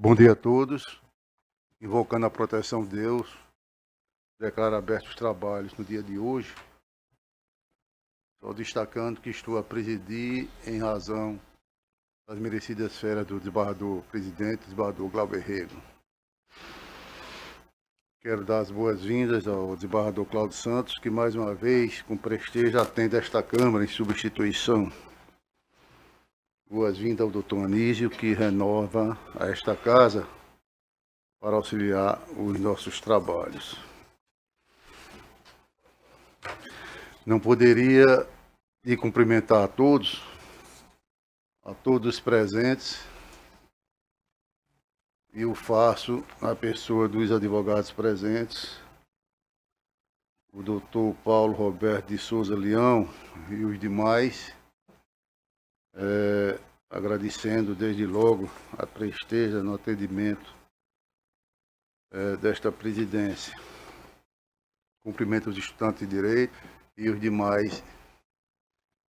Bom dia a todos. Invocando a proteção de Deus, declaro abertos os trabalhos no dia de hoje. Só destacando que estou a presidir em razão das merecidas férias do desembargador presidente, desembargador Glauber Rego. Quero dar as boas-vindas ao desembargador Cláudio Santos, que mais uma vez, com prestígio, atende esta Câmara em substituição. Boas-vindas ao doutor Anísio, que renova a esta casa para auxiliar os nossos trabalhos. Não poderia de cumprimentar a todos os presentes, e o faço na pessoa dos advogados presentes, o doutor Paulo Roberto de Souza Leão e os demais, agradecendo desde logo a presteza no atendimento desta presidência. Cumprimento os estudantes de Direito e os demais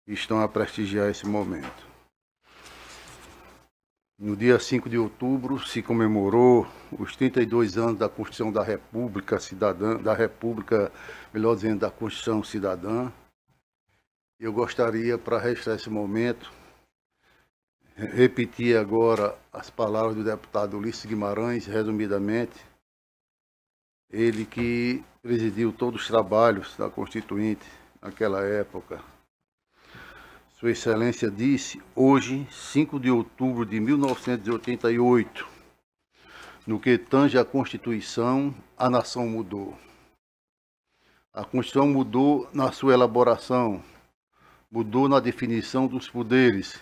que estão a prestigiar esse momento. No dia 5 de outubro se comemorou os 32 anos da Constituição da República Cidadã, melhor dizendo, da Constituição Cidadã. Eu gostaria, para registrar esse momento, repetir agora as palavras do deputado Ulisses Guimarães, resumidamente. Ele que presidiu todos os trabalhos da Constituinte naquela época. Sua Excelência disse, hoje, 5 de outubro de 1988, no que tange à Constituição, a nação mudou. A Constituição mudou na sua elaboração, mudou na definição dos poderes,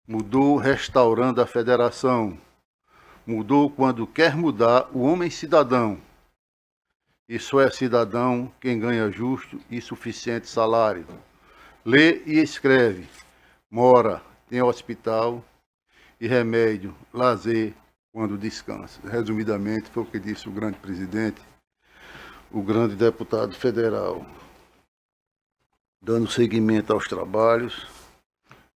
mudou restaurando a federação, mudou quando quer mudar o homem cidadão. E só é cidadão quem ganha justo e suficiente salário. Lê e escreve, mora, tem hospital e remédio, lazer quando descansa. Resumidamente, foi o que disse o grande presidente, o grande deputado federal. Dando seguimento aos trabalhos,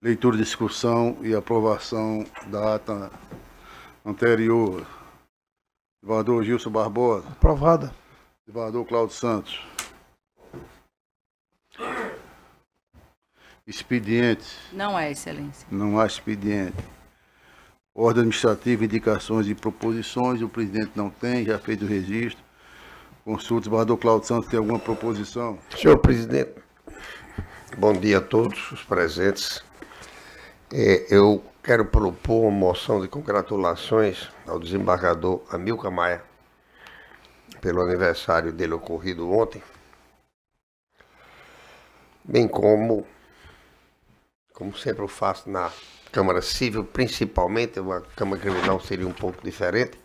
leitura, discussão e aprovação da ata anterior. Desembargador Gilson Barbosa. Aprovada. Desembargador Cláudio Santos. Expedientes. Não é, Excelência. Não há expediente. Ordem administrativa, indicações e proposições. O presidente não tem, já fez o registro. Consulta, desembargador Cláudio Santos, tem alguma proposição? Senhor presidente, bom dia a todos os presentes. Eu quero propor uma moção de congratulações ao desembargador Amilcar Maia pelo aniversário dele ocorrido ontem, bem como sempre eu faço na Câmara Civil, principalmente, a Câmara Criminal seria um pouco diferente,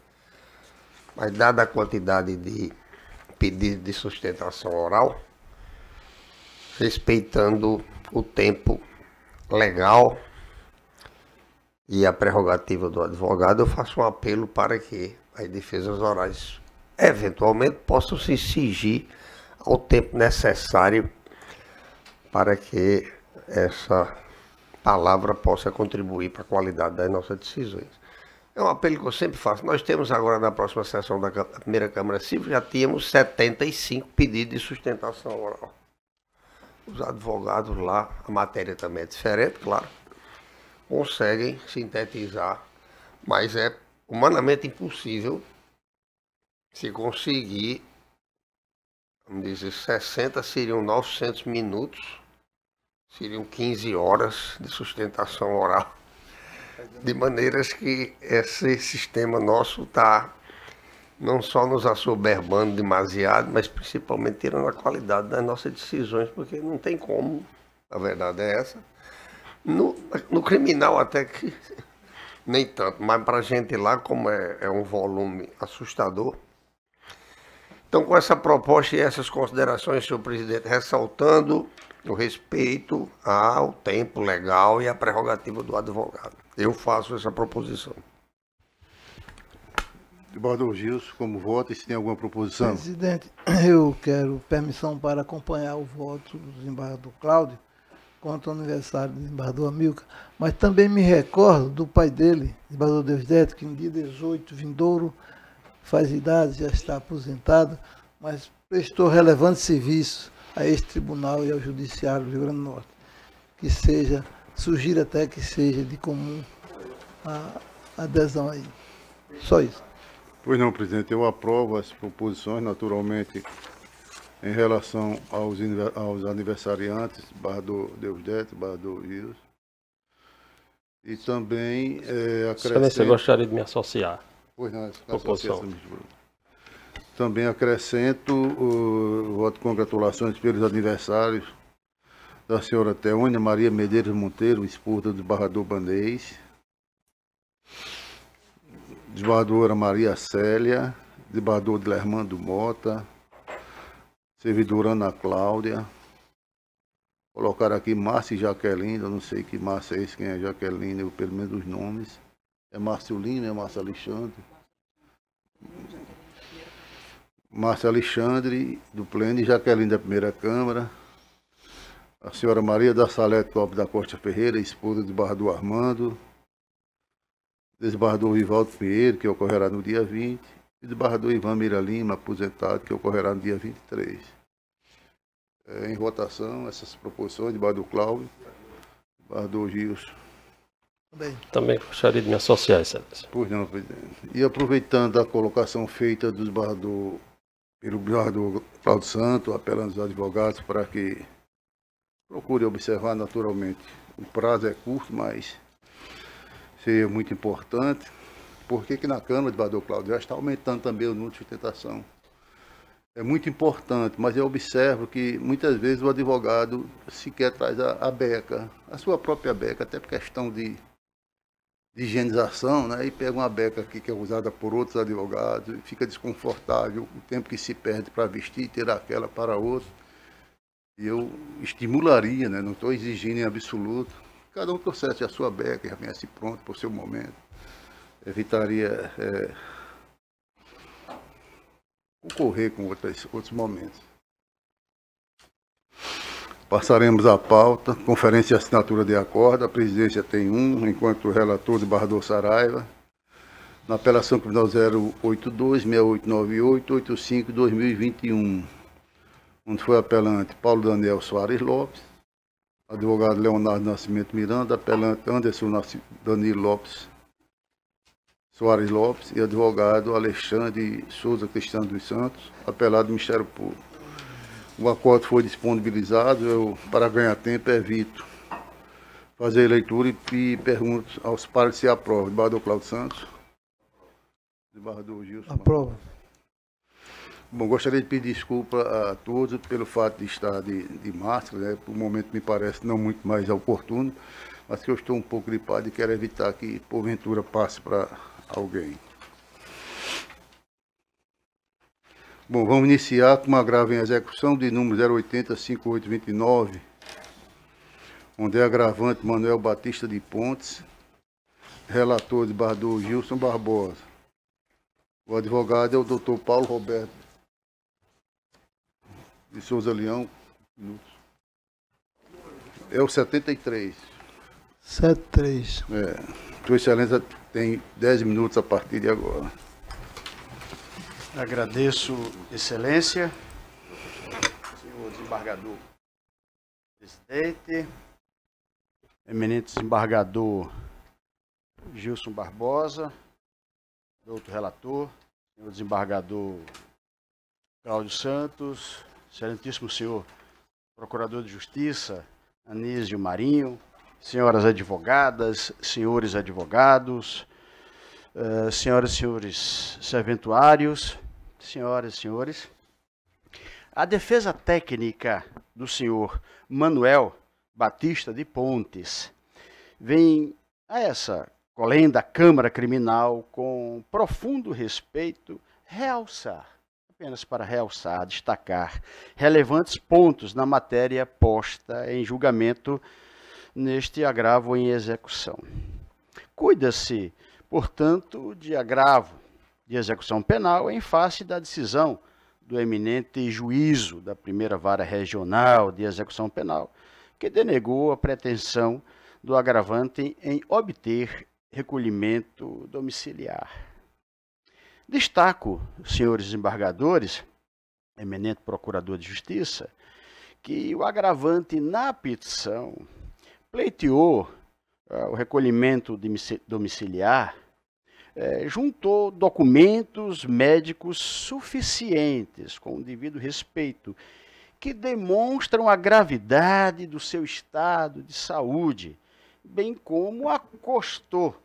mas dada a quantidade de pedidos de sustentação oral, respeitando o tempo legal e a prerrogativa do advogado, eu faço um apelo para que as defesas orais eventualmente possam se cingir ao tempo necessário para que essa palavra possa contribuir para a qualidade das nossas decisões. É um apelo que eu sempre faço. Nós temos agora, na próxima sessão da primeira Câmara Civil, já tínhamos 75 pedidos de sustentação oral. Os advogados lá, a matéria também é diferente, claro, conseguem sintetizar, mas é humanamente impossível se conseguir, vamos dizer, 60 seriam 900 minutos, seriam 15 horas de sustentação oral, de maneiras que esse sistema nosso está não só nos assoberbando demasiado, mas principalmente tirando a qualidade das nossas decisões, porque não tem como, a verdade é essa. No criminal até que nem tanto, mas para a gente lá, como é um volume assustador. Então, com essa proposta e essas considerações, senhor presidente, ressaltando o respeito ao tempo legal e à prerrogativa do advogado, eu faço essa proposição. Desembargador Gilson, como vota, e se tem alguma proposição? Presidente, eu quero permissão para acompanhar o voto do desembargador Cláudio quanto ao aniversário do desembargador Amilcar, mas também me recordo do pai dele, desembargador Deusdedito, que no dia 18, vindouro, faz idade, já está aposentado, mas prestou relevante serviço a este tribunal e ao judiciário do Rio Grande do Norte. Que seja, sugiro até que seja de comum a adesão aí. Só isso. Pois não, presidente, eu aprovo as proposições, naturalmente, em relação aos aniversariantes, Deusdedito, Deusdedito Rios. E também acrescento... Excelência, eu gostaria de me associar. Pois não, proposição. Também acrescento o voto de congratulações pelos aniversários da senhora Teônia Maria Medeiros Monteiro, esposa do desembargador Banês, desembargadora Maria Célia, desembargador Dilermando Mota, servidora Ana Cláudia, colocar aqui Márcia e Jaqueline, eu não sei que Márcia é esse, quem é Jaqueline, eu pelo menos os nomes, é Márcio Lima, é Márcio Alexandre, Márcio Alexandre, do Pleno, e Jaqueline da Primeira Câmara, a senhora Maria da Salete Lopes da Costa Ferreira, esposa do desembargador Armando, desembargador Rivaldo Pinheiro, que ocorrerá no dia 20, e desembargador Ivan Mira Lima, aposentado, que ocorrerá no dia 23. Em votação, essas proposições, desembargador Cláudio, desembargador Gilson. Também gostaria de me associar, excelência. Pois não, presidente. E aproveitando a colocação feita do desembargador, pelo desembargador Cláudio Santos, apelando aos advogados para que procure observar naturalmente. O prazo é curto, mas seria muito importante. Por que na Câmara, desembargador Cláudio, já está aumentando também o número de sustentação? É muito importante, mas eu observo que muitas vezes o advogado sequer traz a beca, a sua própria beca, até por questão de higienização, né? E pega uma beca aqui que é usada por outros advogados e fica desconfortável o tempo que se perde para vestir e ter aquela para outro. E eu estimularia, né? Não estou exigindo em absoluto, cada um trouxesse a sua beca e já viesse pronto para o seu momento. Evitaria concorrer com outros momentos. Passaremos a pauta, conferência de assinatura de acordo, a presidência tem enquanto relator, desembargador Saraiva, na apelação criminal 082-6898-85-2021, onde foi apelante Paulo Daniel Soares Lopes, advogado Leonardo Nascimento Miranda, apelante Anderson Danilo Lopes Soares Lopes e advogado Alexandre Souza Cristiano dos Santos, apelado do Ministério Público. O acordo foi disponibilizado, eu, para ganhar tempo, evito fazer a leitura e pergunto aos pares se aprova. Desembargador Cláudio Santos. Desembargador Gilson. Aprova. Bom, gostaria de pedir desculpa a todos pelo fato de estar de máscara, né? Por um momento me parece não muito mais oportuno, mas que eu estou um pouco gripado e quero evitar que, porventura, passe para alguém. Bom, vamos iniciar com uma agravo em execução de número 080-5829, onde é agravante Manuel Batista de Pontes, relator desembargador Gilson Barbosa. O advogado é o doutor Paulo Roberto de Souza Leão. É o 73. 73. Sua Excelência tem 10 minutos a partir de agora. Agradeço, Excelência, senhor desembargador presidente, eminente desembargador Gilson Barbosa, doutor relator, senhor desembargador Cláudio Santos, excelentíssimo senhor procurador de Justiça, Anísio Marinho, senhoras advogadas, senhores advogados, senhoras e senhores serventuários, senhoras e senhores, a defesa técnica do senhor Manuel Batista de Pontes vem a essa colenda Câmara Criminal com profundo respeito realçar, apenas para realçar, destacar relevantes pontos na matéria posta em julgamento neste agravo em execução. Cuida-se, portanto, de agravo de execução penal em face da decisão do eminente juízo da Primeira Vara Regional de Execução Penal, que denegou a pretensão do agravante em obter recolhimento domiciliar. Destaco, senhores desembargadores, eminente procurador de justiça, que o agravante na petição pleiteou o recolhimento domiciliar, juntou documentos médicos suficientes, com o devido respeito, que demonstram a gravidade do seu estado de saúde, bem como acostou,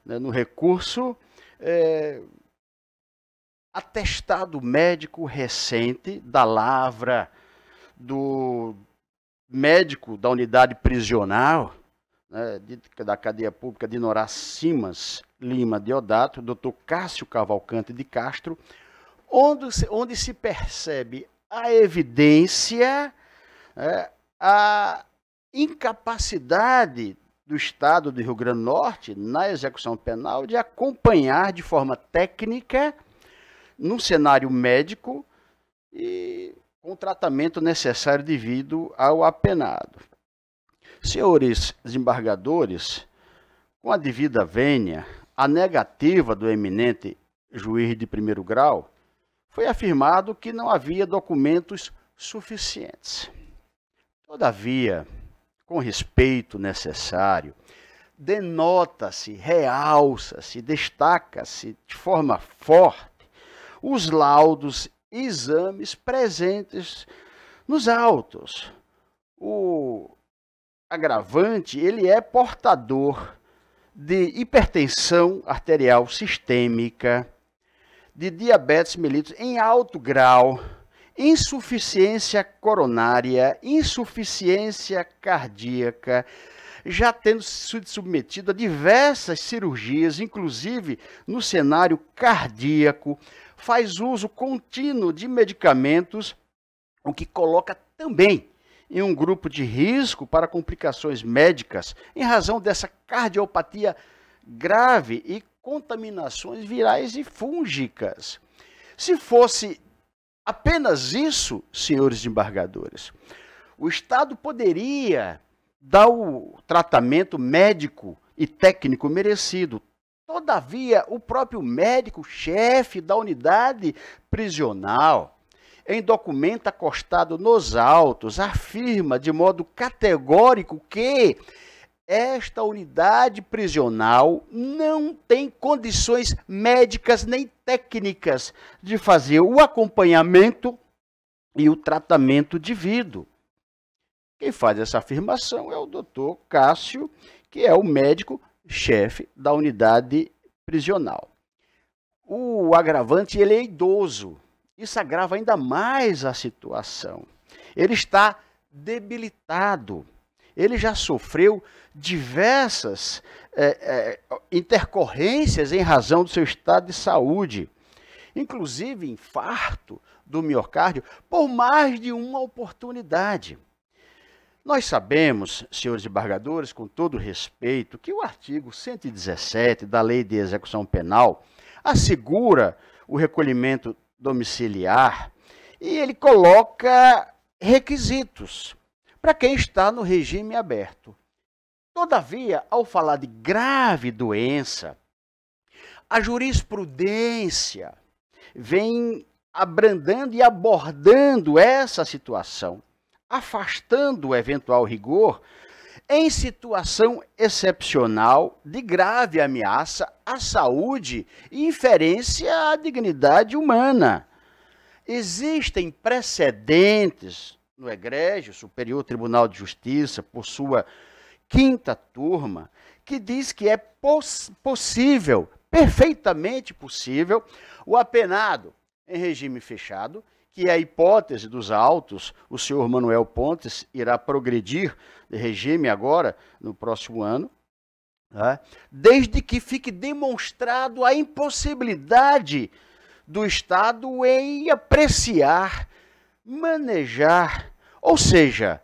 né, no recurso atestado médico recente da lavra do médico da unidade prisional, né, da cadeia pública de Norá Simas Lima Deodato, Dr. Cássio Cavalcante de Castro, onde se percebe a evidência, a incapacidade do Estado do Rio Grande do Norte, na execução penal, de acompanhar de forma técnica, no cenário médico, e com o tratamento necessário devido ao apenado. Senhores desembargadores, com a devida vênia, a negativa do eminente juiz de primeiro grau, foi afirmado que não havia documentos suficientes. Todavia, com respeito necessário, denota-se, realça-se, destaca-se de forma forte os laudos e exames presentes nos autos. O agravante, ele é portador de hipertensão arterial sistêmica, de diabetes mellitus em alto grau, insuficiência coronária, insuficiência cardíaca, já tendo sido submetido a diversas cirurgias, inclusive no cenário cardíaco, faz uso contínuo de medicamentos, o que coloca também em um grupo de risco para complicações médicas, em razão dessa cardiopatia grave e contaminações virais e fúngicas. Se fosse apenas isso, senhores desembargadores, o Estado poderia dar o tratamento médico e técnico merecido. Todavia, o próprio médico-chefe da unidade prisional, em documento acostado nos autos, afirma de modo categórico que esta unidade prisional não tem condições médicas nem técnicas de fazer o acompanhamento e o tratamento devido. Quem faz essa afirmação é o doutor Cássio, que é o médico-chefe da unidade prisional. O agravante, ele é idoso. Isso agrava ainda mais a situação. Ele está debilitado. Ele já sofreu diversas intercorrências em razão do seu estado de saúde, inclusive infarto do miocárdio, por mais de uma oportunidade. Nós sabemos, senhores desembargadores, com todo respeito, que o artigo 117 da Lei de Execução Penal assegura o recolhimento domiciliar e ele coloca requisitos para quem está no regime aberto. Todavia, ao falar de grave doença, a jurisprudência vem abrandando e abordando essa situação, afastando o eventual rigor em situação excepcional de grave ameaça à saúde e inferência à dignidade humana. Existem precedentes no egrégio Superior Tribunal de Justiça, por sua 5ª turma, que diz que é possível, perfeitamente possível, o apenado em regime fechado, que é a hipótese dos autos, o senhor Manuel Pontes irá progredir de regime agora, no próximo ano, né? Desde que fique demonstrado a impossibilidade do Estado em apreciar, manejar, ou seja,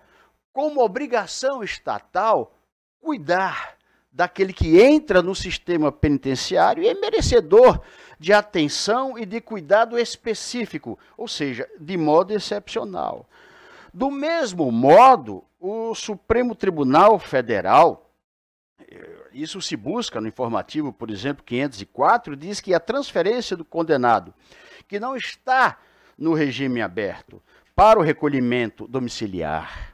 como obrigação estatal, cuidar daquele que entra no sistema penitenciário e é merecedor de atenção e de cuidado específico, ou seja, de modo excepcional. Do mesmo modo, o Supremo Tribunal Federal, isso se busca no informativo, por exemplo, 504, diz que a transferência do condenado que não está no regime aberto para o recolhimento domiciliar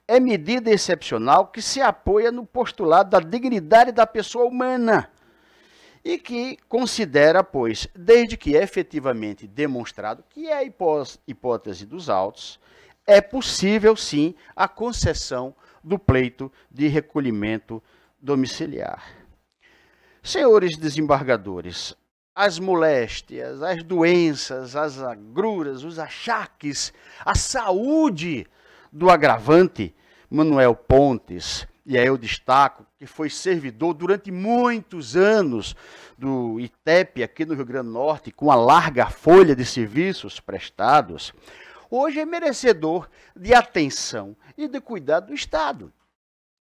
é medida excepcional que se apoia no postulado da dignidade da pessoa humana e que considera, pois, desde que é efetivamente demonstrado que é a hipótese dos autos, é possível, sim, a concessão do pleito de recolhimento domiciliar. Senhores desembargadores, as moléstias, as doenças, as agruras, os achaques, a saúde do agravante, Manuel Pontes, e aí eu destaco que foi servidor durante muitos anos do ITEP aqui no Rio Grande do Norte, com a larga folha de serviços prestados, hoje é merecedor de atenção e de cuidado do Estado.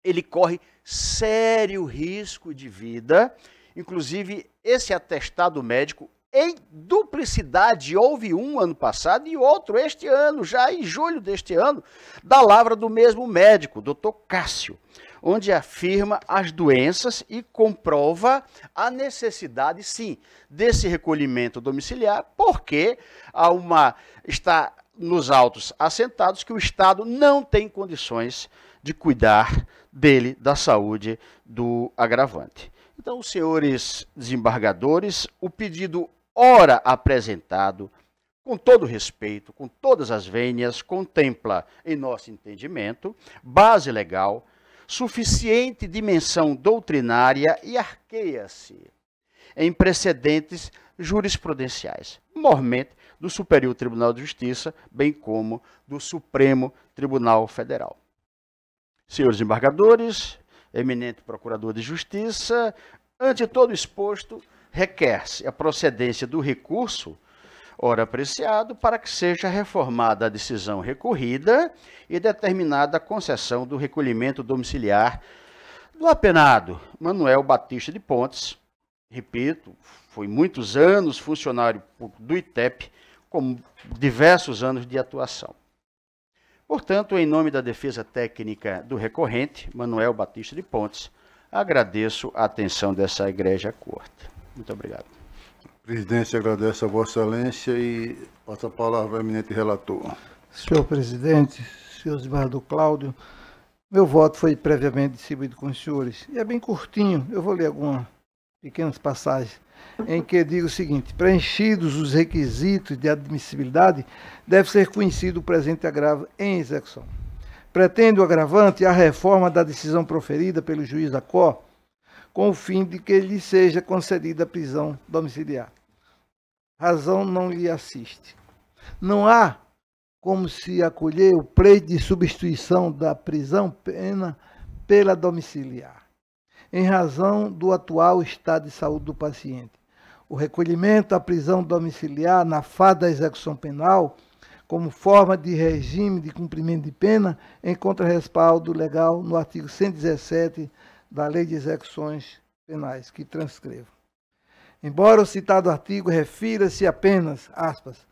Ele corre sério risco de vida, inclusive esse atestado médico em duplicidade, houve um ano passado e outro este ano, já em julho deste ano, da lavra do mesmo médico, Dr. Cássio, onde afirma as doenças e comprova a necessidade, sim, desse recolhimento domiciliar, porque está nos autos assentados que o Estado não tem condições de cuidar dele, da saúde do agravante. Então, senhores desembargadores, o pedido ora apresentado, com todo respeito, com todas as vênias, contempla, em nosso entendimento, base legal, suficiente dimensão doutrinária e arqueia-se em precedentes jurisprudenciais, mormente do Superior Tribunal de Justiça, bem como do Supremo Tribunal Federal. Senhores desembargadores, eminente Procurador de Justiça, ante todo exposto, requer-se a procedência do recurso, ora apreciado, para que seja reformada a decisão recorrida e determinada a concessão do recolhimento domiciliar do apenado Manuel Batista de Pontes. Repito, foi muitos anos funcionário do ITEP, com diversos anos de atuação. Portanto, em nome da defesa técnica do recorrente, Manuel Batista de Pontes, agradeço a atenção dessa Igreja Corte. Muito obrigado. A presidência agradece a Vossa Excelência e passa a palavra ao eminente relator. Senhor presidente, senhor desembargador Cláudio, meu voto foi previamente distribuído com os senhores. E é bem curtinho, eu vou ler algumas pequenas passagens, em que digo o seguinte: preenchidos os requisitos de admissibilidade, deve ser conhecido o presente agravo em execução. Pretende o agravante a reforma da decisão proferida pelo juiz da COR, com o fim de que lhe seja concedida a prisão domiciliar. Razão não lhe assiste. Não há como se acolher o pleito de substituição da prisão pena pela domiciliar, em razão do atual estado de saúde do paciente. O recolhimento à prisão domiciliar na fase da execução penal, como forma de regime de cumprimento de pena, encontra respaldo legal no artigo 117 da Lei de Execuções Penais, que transcrevo. Embora o citado artigo refira-se apenas, aspas,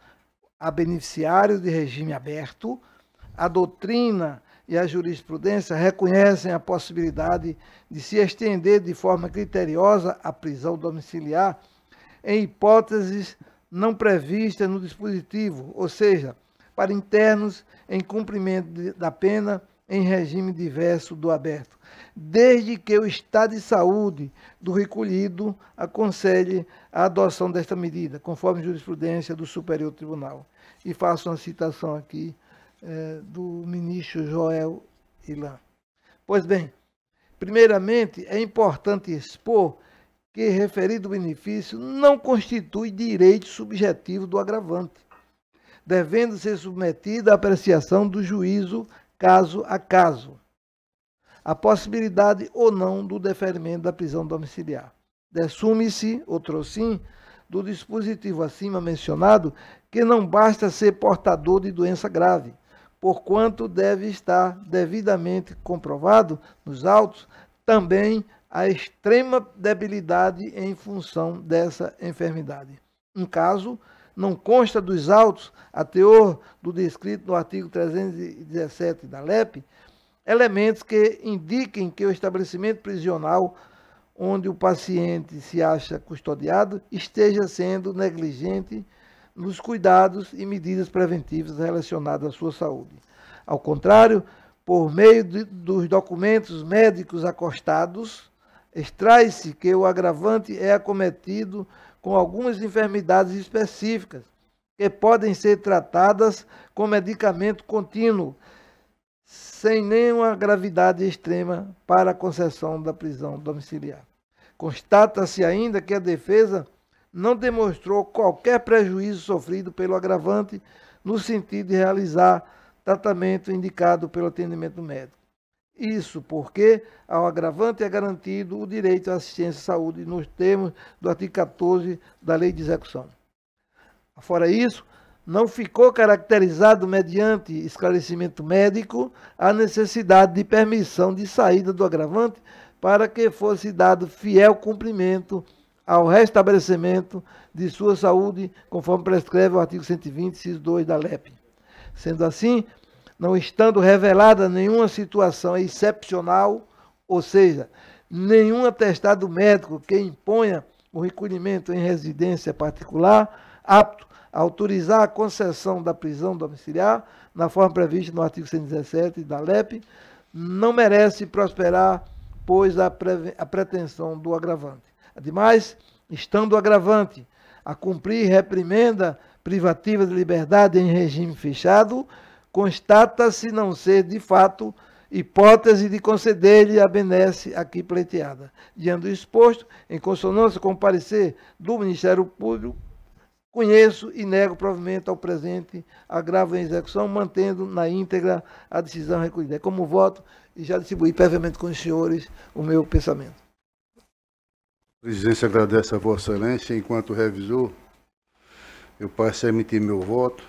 a beneficiários de regime aberto, a doutrina e a jurisprudência reconhecem a possibilidade de se estender de forma criteriosa a prisão domiciliar em hipóteses não previstas no dispositivo, ou seja, para internos em cumprimento da pena em regime diverso do aberto, desde que o estado de saúde do recolhido aconselhe a adoção desta medida, conforme jurisprudência do Superior Tribunal. E faço uma citação aqui do ministro Joel Ilan. Pois bem, primeiramente, é importante expor que referido benefício não constitui direito subjetivo do agravante, devendo ser submetido à apreciação do juízo caso a caso, a possibilidade ou não do deferimento da prisão domiciliar. Dessume-se, outrossim, do dispositivo acima mencionado, que não basta ser portador de doença grave, porquanto deve estar devidamente comprovado nos autos também a extrema debilidade em função dessa enfermidade. Um caso não consta dos autos, a teor do descrito no artigo 317 da LEP, elementos que indiquem que o estabelecimento prisional onde o paciente se acha custodiado esteja sendo negligente nos cuidados e medidas preventivas relacionadas à sua saúde. Ao contrário, por meio dos documentos médicos acostados, extrai-se que o agravante é acometido com algumas enfermidades específicas, que podem ser tratadas com medicamento contínuo, sem nenhuma gravidade extrema para a concessão da prisão domiciliar. Constata-se ainda que a defesa não demonstrou qualquer prejuízo sofrido pelo agravante no sentido de realizar tratamento indicado pelo atendimento médico. Isso porque ao agravante é garantido o direito à assistência à saúde nos termos do artigo 14 da Lei de Execução. Fora isso, não ficou caracterizado mediante esclarecimento médico a necessidade de permissão de saída do agravante para que fosse dado fiel cumprimento ao restabelecimento de sua saúde, conforme prescreve o artigo 120, inciso 2 da LEP. Sendo assim, não estando revelada nenhuma situação excepcional, ou seja, nenhum atestado médico que imponha o recolhimento em residência particular, apto a autorizar a concessão da prisão domiciliar, na forma prevista no artigo 117 da LEP, não merece prosperar, pois a pretensão do agravante. Ademais, estando o agravante a cumprir reprimenda privativa de liberdade em regime fechado, constata-se não ser, de fato, hipótese de conceder-lhe a benesse aqui pleiteada. Diante do exposto, em consonância com o parecer do Ministério Público, conheço e nego provimento ao presente agravo em execução, mantendo na íntegra a decisão recolhida. É como voto e já distribuí previamente com os senhores o meu pensamento. A presidência agradece a Vossa Excelência. Enquanto revisor, eu passo a emitir meu voto.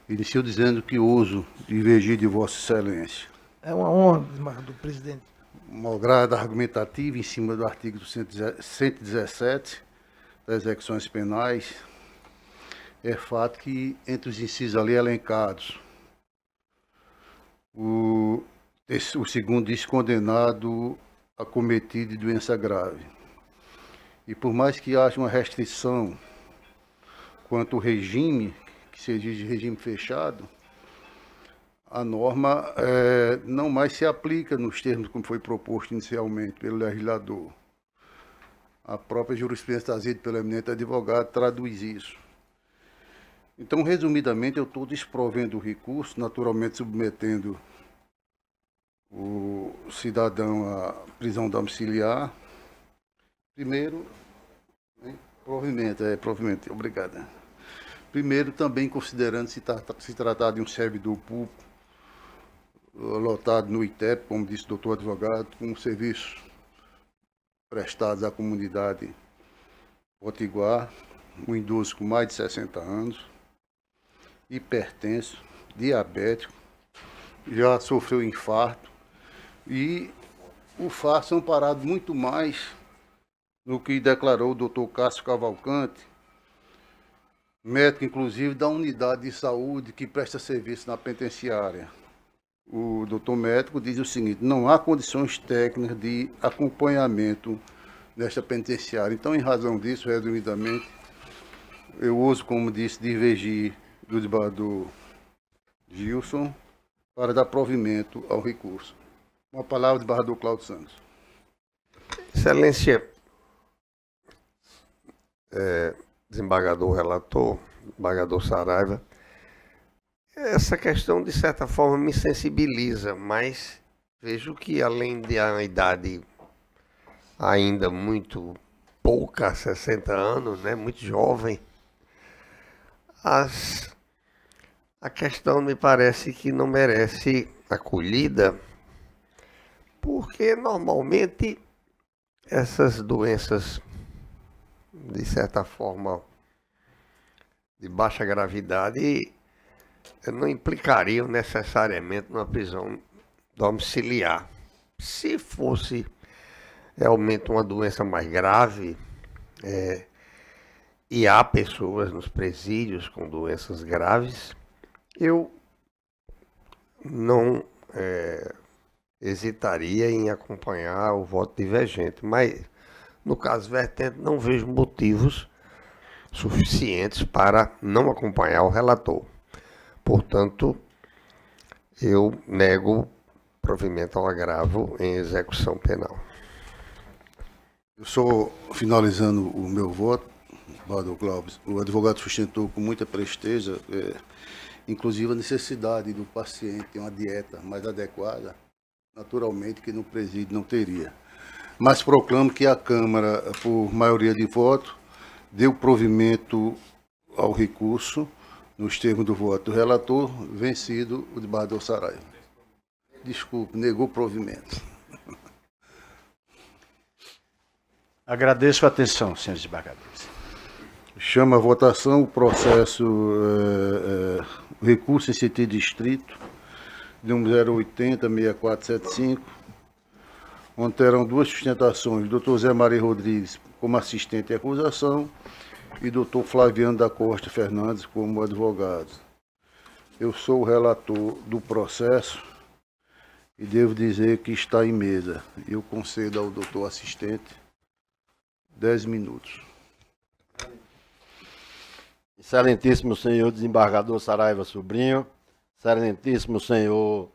Inicio dizendo que uso divergir de Vossa Excelência. É uma honra, do presidente. Malgrado argumentativa em cima do artigo 117 das execuções penais, é fato que entre os incisos ali elencados, o segundo diz condenado acometido de doença grave. E por mais que haja uma restrição quanto ao regime, que se exige regime fechado, a norma não mais se aplica nos termos como foi proposto inicialmente pelo legislador. A própria jurisprudência trazida pelo eminente advogado traduz isso. Então, resumidamente, eu estou desprovendo o recurso, naturalmente submetendo o cidadão à prisão domiciliar. Primeiro, provimento, obrigado. Primeiro, também considerando se tratar de um servidor público lotado no ITEP, como disse o doutor advogado, com serviços prestados à comunidade potiguar, um idoso com mais de 60 anos, hipertenso, diabético, já sofreu infarto e o fato amparado muito mais no que declarou o doutor Cássio Cavalcante, médico inclusive da unidade de saúde que presta serviço na penitenciária. O doutor médico diz o seguinte: não há condições técnicas de acompanhamento nesta penitenciária. Então, em razão disso, resumidamente, eu uso, como disse, divergir do desembargador Gilson para dar provimento ao recurso. Uma palavra do desembargador Cláudio Santos. Excelência, desembargador relator, desembargador Saraiva, essa questão de certa forma me sensibiliza, mas vejo que além da idade ainda muito pouca, 60 anos, né, muito jovem, a questão me parece que não merece acolhida, porque normalmente essas doenças, de certa forma, de baixa gravidade, não implicariam necessariamente numa prisão domiciliar. Se fosse realmente uma doença mais grave, e há pessoas nos presídios com doenças graves, eu não hesitaria em acompanhar o voto divergente, mas no caso vertente não vejo motivos suficientes para não acompanhar o relator. Portanto, eu nego provimento ao agravo em execução penal. Eu sou, finalizando o meu voto, Bador Clóvis, o advogado sustentou com muita presteza, inclusive a necessidade do paciente ter uma dieta mais adequada, naturalmente que no presídio não teria. Mas proclamo que a Câmara, por maioria de voto, deu provimento ao recurso, nos termos do voto do relator, vencido o de Bador Saraiva. Desculpe, negou provimento. Agradeço a atenção, senhores desembargadores. Chama a votação o processo, o recurso em sentido distrito, de 080-6475, onde terão duas sustentações, Dr. Zé Maria Rodrigues como assistente de acusação e Dr. Flaviano da Costa Fernandes como advogado. Eu sou o relator do processo e devo dizer que está em mesa. Eu concedo ao doutor assistente 10 minutos. Excelentíssimo senhor desembargador Saraiva Sobrinho, excelentíssimo senhor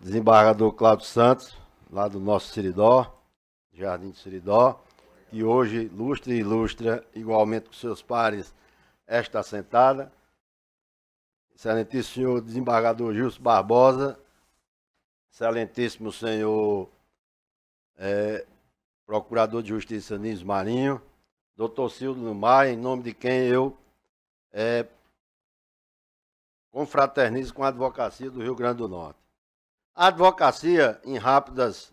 desembargador Cláudio Santos, lá do nosso Seridó, Jardim do Seridó, que hoje lustra e ilustra, igualmente com seus pares, esta assentada. Excelentíssimo senhor desembargador Gilson Barbosa, excelentíssimo senhor procurador de Justiça Nísio Marinho, doutor Cildo Maia, em nome de quem eu confraternizo com a advocacia do Rio Grande do Norte. A advocacia, em rápidas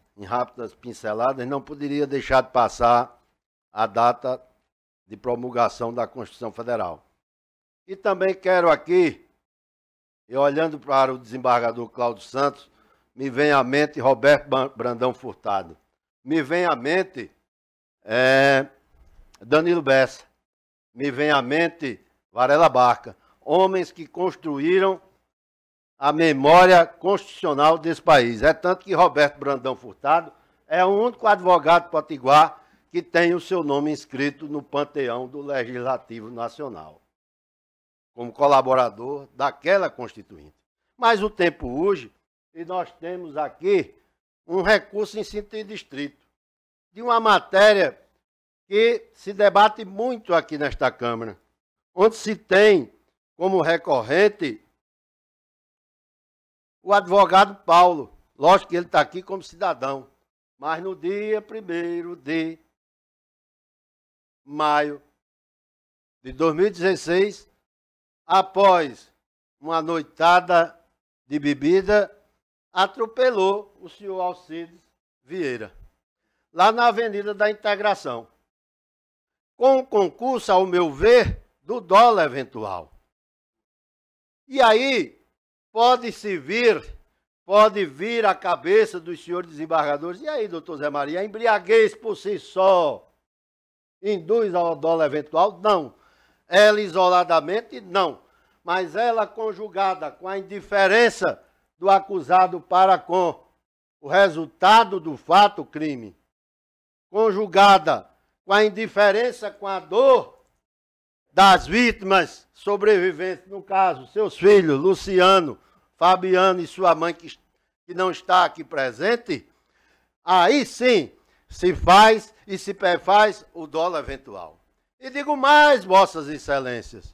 pinceladas, não poderia deixar de passar a data de promulgação da Constituição Federal. E também quero aqui, e olhando para o desembargador Cláudio Santos, me vem à mente Roberto Brandão Furtado. Me vem à mente Danilo Bessa. Me vem à mente Varela Barca. Homens que construíram a memória constitucional desse país. É tanto que Roberto Brandão Furtado é o único advogado potiguar que tem o seu nome inscrito no panteão do Legislativo Nacional, como colaborador daquela Constituinte. Mas o tempo urge e nós temos aqui um recurso em sentido distrito, de uma matéria que se debate muito aqui nesta Câmara, onde se tem como recorrente o advogado Paulo. Lógico que ele está aqui como cidadão, mas no dia 1º de maio de 2016, após uma noitada de bebida, atropelou o senhor Alcides Vieira, lá na Avenida da Integração, com o concurso, ao meu ver, do dólar eventual. E aí, pode vir à cabeça dos senhores desembargadores, e aí, doutor Zé Maria, a embriaguez por si só induz ao dólar eventual? Não. Ela isoladamente, não. Mas ela conjugada com a indiferença do acusado para com o resultado do fato crime, conjugada com a indiferença com a dor das vítimas sobreviventes, no caso, seus filhos, Luciano, Fabiano e sua mãe, que não está aqui presente, aí sim se faz e se perfaz o dolo eventual. E digo mais, vossas excelências,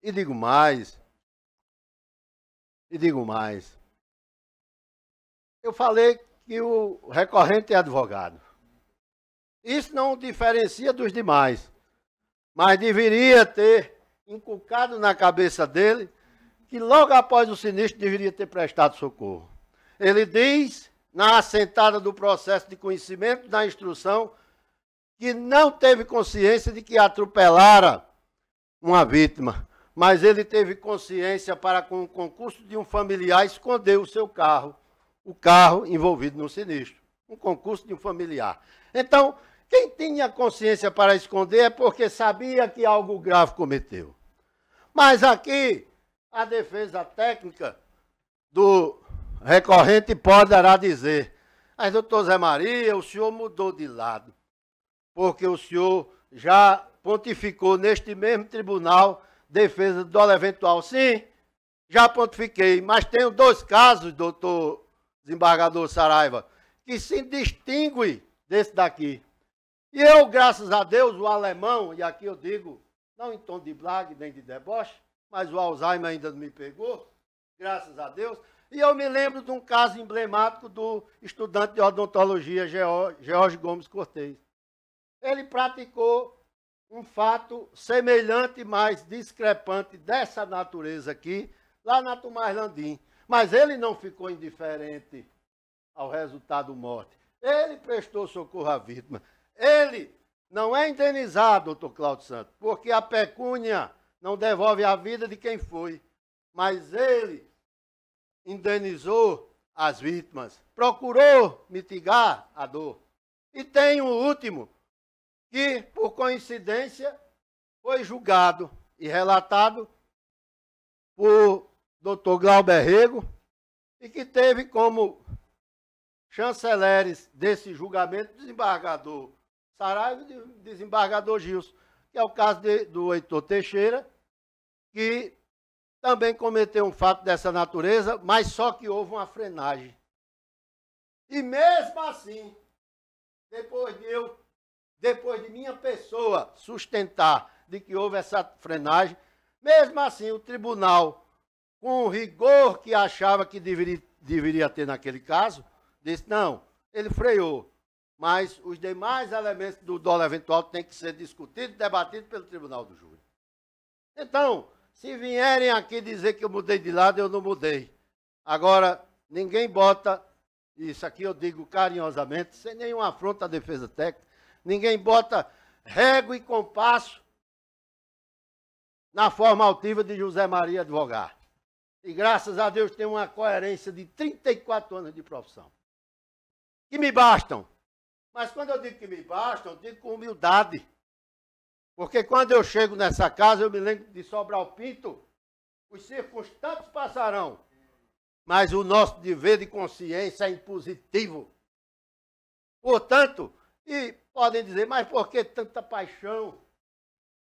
e digo mais. Eu falei que o recorrente é advogado. Isso não o diferencia dos demais, mas deveria ter inculcado na cabeça dele que logo após o sinistro deveria ter prestado socorro. Ele diz, na assentada do processo de conhecimento da instrução, que não teve consciência de que atropelara uma vítima, mas ele teve consciência para, com o concurso de um familiar, esconder o seu carro, o carro envolvido no sinistro. Um concurso de um familiar. Então, Quem tinha consciência para esconder é porque sabia que algo grave cometeu. Mas aqui, a defesa técnica do recorrente poderá dizer: mas, doutor Zé Maria, o senhor mudou de lado, porque o senhor já pontificou neste mesmo tribunal defesa do dolo eventual. Sim, já pontifiquei, mas tenho 2 casos, doutor desembargador Saraiva, que se distingue desse daqui. E eu, graças a Deus, o alemão, e aqui eu digo, não em tom de blague nem de deboche, mas o Alzheimer ainda não me pegou, graças a Deus. E eu me lembro de um caso emblemático do estudante de odontologia, Jorge Gomes Cortez. Ele praticou um fato semelhante, mas discrepante dessa natureza aqui, lá na Tomás Landim. Mas ele não ficou indiferente ao resultado morte. Ele prestou socorro à vítima. Ele não é indenizado, doutor Cláudio Santos, porque a pecúnia não devolve a vida de quem foi. Mas ele indenizou as vítimas, procurou mitigar a dor. E tem um último, que, por coincidência, foi julgado e relatado por doutor Glauber Rego, e que teve como chanceleres desse julgamento o desembargador Saraiva e o desembargador Gilson, que é o caso do Heitor Teixeira, que também cometeu um fato dessa natureza, mas só que houve uma frenagem. E mesmo assim, depois de minha pessoa sustentar de que houve essa frenagem, mesmo assim o tribunal, com o rigor que achava que deveria ter naquele caso, disse: não, ele freou, mas os demais elementos do dolo eventual têm que ser discutidos e debatidos pelo tribunal do júri. Então, se vierem aqui dizer que eu mudei de lado, eu não mudei. Agora, ninguém bota, isso aqui eu digo carinhosamente, sem nenhum afronto à defesa técnica, ninguém bota régua e compasso na forma altiva de José Maria advogar. E graças a Deus tem uma coerência de 34 anos de profissão. Que me bastam. Mas quando eu digo que me bastam, eu digo com humildade. Porque quando eu chego nessa casa, eu me lembro de Sobral Pinto, os circunstantes passarão, mas o nosso dever de consciência é impositivo. Portanto, e podem dizer, mas por que tanta paixão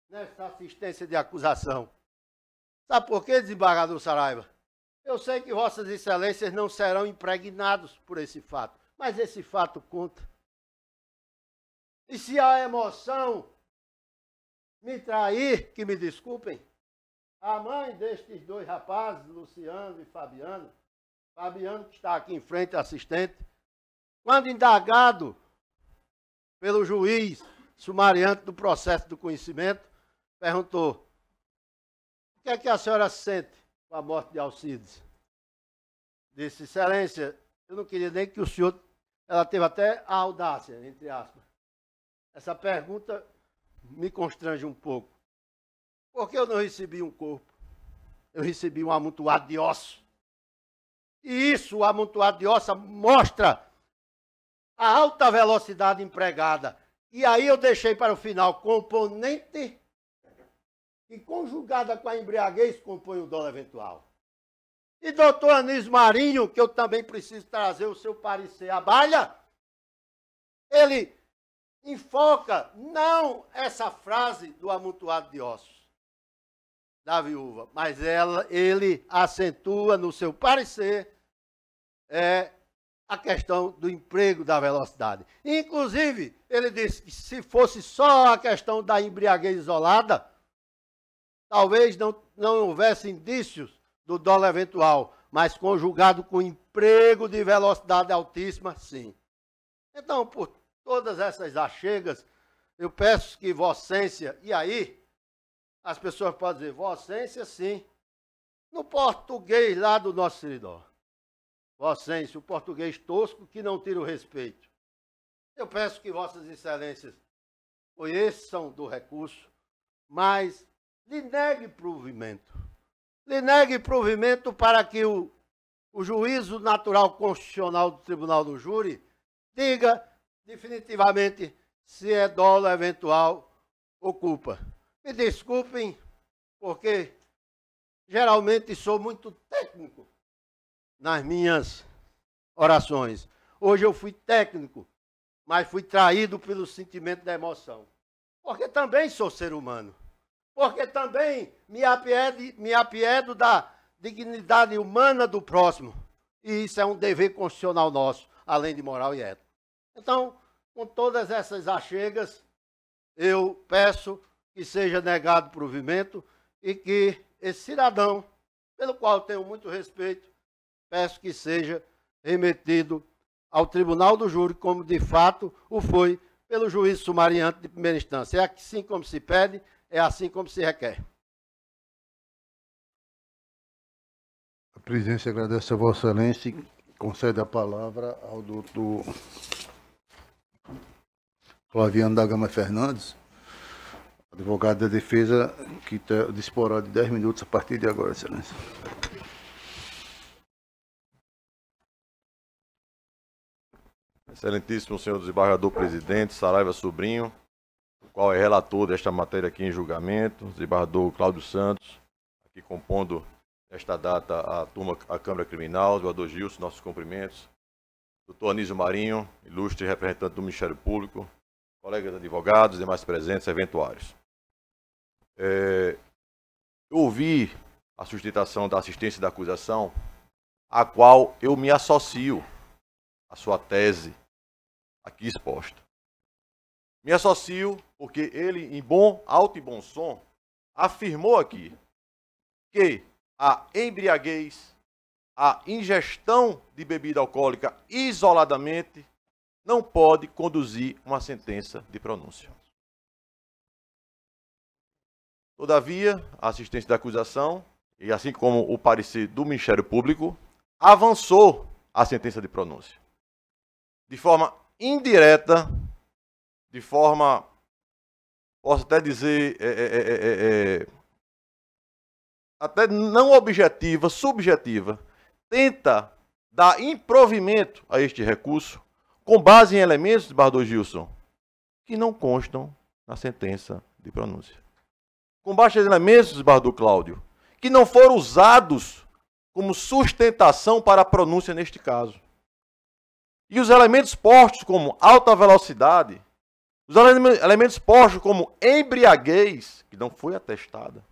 nessa assistência de acusação? Sabe por quê, desembargador Saraiva? Eu sei que vossas excelências não serão impregnados por esse fato, mas esse fato conta. E se a emoção me trair, que me desculpem, a mãe destes 2 rapazes, Luciano e Fabiano que está aqui em frente, assistente, quando indagado pelo juiz sumariante do processo do conhecimento, perguntou: o que é que a senhora sente com a morte de Alcides? Disse: excelência, eu não queria nem que o senhor... Ela teve até a audácia, entre aspas. Essa pergunta me constrange um pouco. Porque eu não recebi um corpo. Eu recebi um amontoado de ossos. E isso, o amontoado de ossos, mostra a alta velocidade empregada. E aí eu deixei para o final componente que, conjugada com a embriaguez, compõe o dolo eventual. E doutor Anísio Marinho, que eu também preciso trazer o seu parecer à baila, ele enfoca não essa frase do amontoado de ossos da viúva, mas ele acentua no seu parecer a questão do emprego da velocidade. Inclusive, ele disse que se fosse só a questão da embriaguez isolada, talvez não houvesse indícios do dolo eventual, mas conjugado com emprego de velocidade altíssima, sim. Então, por todas essas achegas, eu peço que Vossência, e aí as pessoas podem dizer, Vossência, sim, no português lá do nosso seridó. Vossência, o português tosco que não tira o respeito. Eu peço que Vossas Excelências conheçam do recurso, mas lhe negue provimento. Lhe negue provimento para que o juízo natural constitucional do Tribunal do Júri diga definitivamente se é dolo eventual ou culpa. Me desculpem, porque geralmente sou muito técnico nas minhas orações. Hoje eu fui técnico, mas fui traído pelo sentimento da emoção. Porque também sou ser humano. Porque também me apiedo da dignidade humana do próximo. E isso é um dever constitucional nosso, além de moral e ética. Então, com todas essas achegas, eu peço que seja negado o provimento e que esse cidadão, pelo qual tenho muito respeito, peço que seja remetido ao Tribunal do Júri, como de fato o foi pelo juiz sumariante de primeira instância. É assim como se pede, é assim como se requer. A presidência agradece a Vossa Excelência e concede a palavra ao doutor Flaviano da Gama Fernandes, advogado da defesa, que disporá de 10 minutos a partir de agora, Excelência. Excelentíssimo senhor desembargador presidente Saraiva Sobrinho, o qual é relator desta matéria aqui em julgamento, desembargador Cláudio Santos, aqui compondo esta data a Câmara Criminal, desembargador Gilson, nossos cumprimentos, doutor Anísio Marinho, ilustre representante do Ministério Público, colegas advogados, demais presentes, eventuários. Eu ouvi a sustentação da assistência da acusação, a qual eu me associo à sua tese aqui exposta. Me associo porque ele, em alto e bom som, afirmou aqui que a embriaguez, a ingestão de bebida alcoólica isoladamente não pode conduzir uma sentença de pronúncia. Todavia, a assistência da acusação, e assim como o parecer do Ministério Público, avançou a sentença de pronúncia. De forma indireta, de forma, posso até dizer, até não objetiva, subjetiva, tenta dar improvimento a este recurso com base em elementos, desembargador Gilson, que não constam na sentença de pronúncia. Com base em elementos, desembargador Cláudio, que não foram usados como sustentação para a pronúncia neste caso. E os elementos postos como alta velocidade, os elementos postos como embriaguez, que não foi atestada,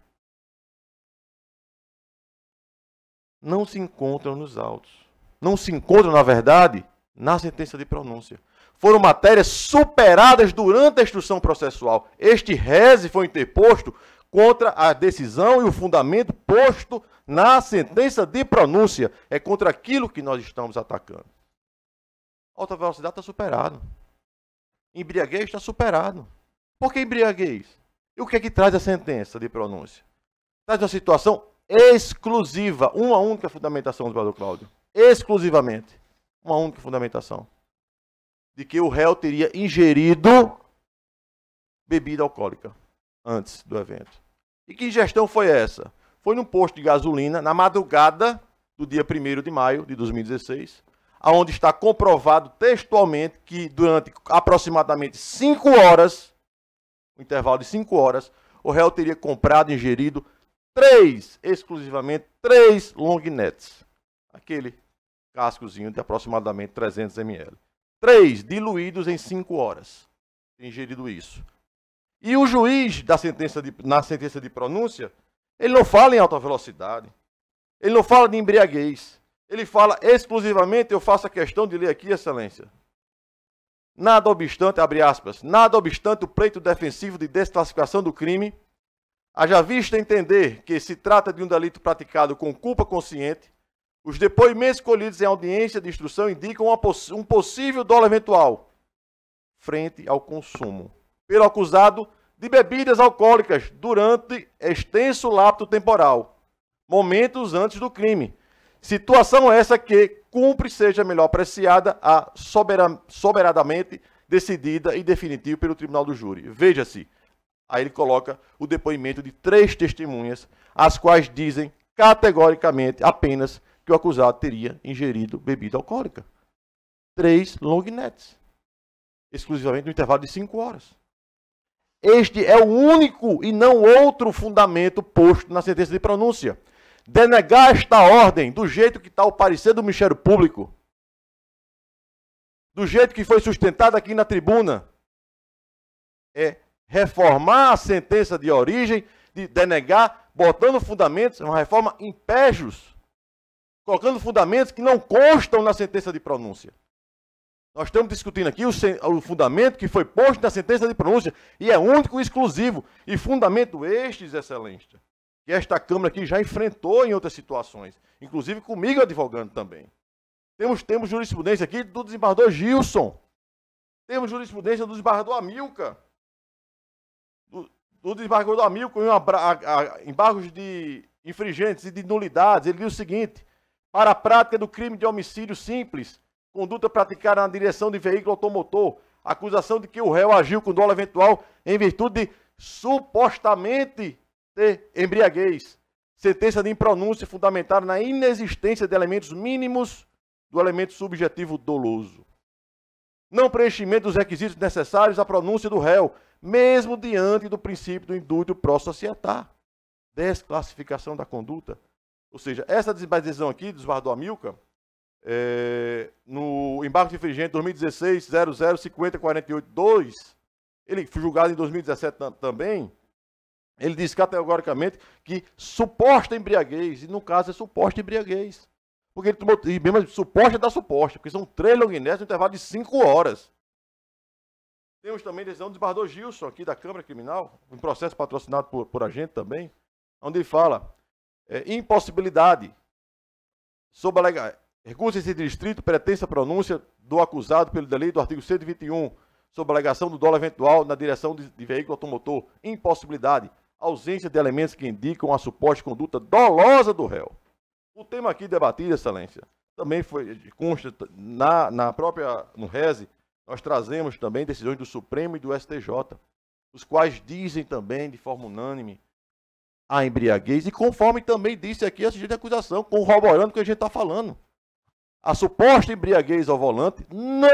não se encontram nos autos. Não se encontram, na verdade, na sentença de pronúncia. Foram matérias superadas durante a instrução processual. Este rese foi interposto contra a decisão e o fundamento posto na sentença de pronúncia. É contra aquilo que nós estamos atacando. Alta velocidade está superado. Embriaguez está superado. Por que embriaguez? E o que é que traz a sentença de pronúncia? Traz uma situação exclusiva, uma única fundamentação, desembargador Cláudio. Exclusivamente. Uma única fundamentação. De que o réu teria ingerido bebida alcoólica antes do evento. E que ingestão foi essa? Foi num posto de gasolina, na madrugada do dia 1º de maio de 2016, onde está comprovado textualmente que durante aproximadamente 5 horas, um intervalo de 5 horas, o réu teria comprado e ingerido exclusivamente 3 long nets. Aquele cascozinho de aproximadamente 300 ml. 3 diluídos em 5 horas. Ingerido isso. E o juiz na sentença de pronúncia, ele não fala em alta velocidade. Ele não fala de embriaguez. Ele fala exclusivamente, eu faço a questão de ler aqui, Excelência. Nada obstante, abre aspas, nada obstante o pleito defensivo de desclassificação do crime, haja vista entender que se trata de um delito praticado com culpa consciente, os depoimentos colhidos em audiência de instrução indicam um possível dolo eventual frente ao consumo pelo acusado de bebidas alcoólicas durante extenso lapso temporal, momentos antes do crime. Situação essa que cumpre seja melhor apreciada a soberanamente decidida e definitiva pelo Tribunal do Júri. Veja-se, aí ele coloca o depoimento de 3 testemunhas, as quais dizem categoricamente apenas que o acusado teria ingerido bebida alcoólica. 3 long nets. exclusivamente no intervalo de 5 horas. Este é o único e não outro fundamento posto na sentença de pronúncia. Denegar esta ordem do jeito que está o parecer do Ministério Público, do jeito que foi sustentado aqui na tribuna, é reformar a sentença de origem, de denegar, botando fundamentos, uma reforma impégios, colocando fundamentos que não constam na sentença de pronúncia. Nós estamos discutindo aqui o fundamento que foi posto na sentença de pronúncia e é único e exclusivo. E fundamento estes, excelência, que esta Câmara aqui já enfrentou em outras situações, inclusive comigo advogando também. Temos jurisprudência aqui do desembargador Gilson, temos jurisprudência do desembargador Amilcar, do desembargador Amilcar em embargos de infringentes e de nulidades. Ele diz o seguinte: para a prática do crime de homicídio simples, conduta praticada na direção de veículo automotor, acusação de que o réu agiu com dolo eventual em virtude de supostamente ter embriaguez. Sentença de impronúncia fundamentada na inexistência de elementos mínimos do elemento subjetivo doloso. Não preenchimento dos requisitos necessários à pronúncia do réu, mesmo diante do princípio do indúbio pro societar. Desclassificação da conduta. Ou seja, essa decisão aqui do desembargador Amilcar, no embargo de infringente 2016 005048-2, ele foi julgado em 2017 também. Ele diz categoricamente que suposta embriaguez, e no caso é suposta embriaguez. Porque ele tomou, e mesmo suposta da suposta, porque são 3 long nests no intervalo de 5 horas. Temos também a decisão do desembargador Gilson, aqui da Câmara Criminal, um processo patrocinado por a gente também, onde ele fala impossibilidade sob a recurso esse distrito pertence à pronúncia do acusado pelo delito do artigo 121, sob a alegação do dolo eventual na direção de veículo automotor. Impossibilidade, ausência de elementos que indicam a suposta conduta dolosa do réu. O tema aqui debatido, excelência, também foi, consta no RESE, nós trazemos também decisões do Supremo e do STJ, os quais dizem também de forma unânime a embriaguez, e conforme também disse aqui a sujeito de acusação, corroborando o que a gente está falando. A suposta embriaguez ao volante não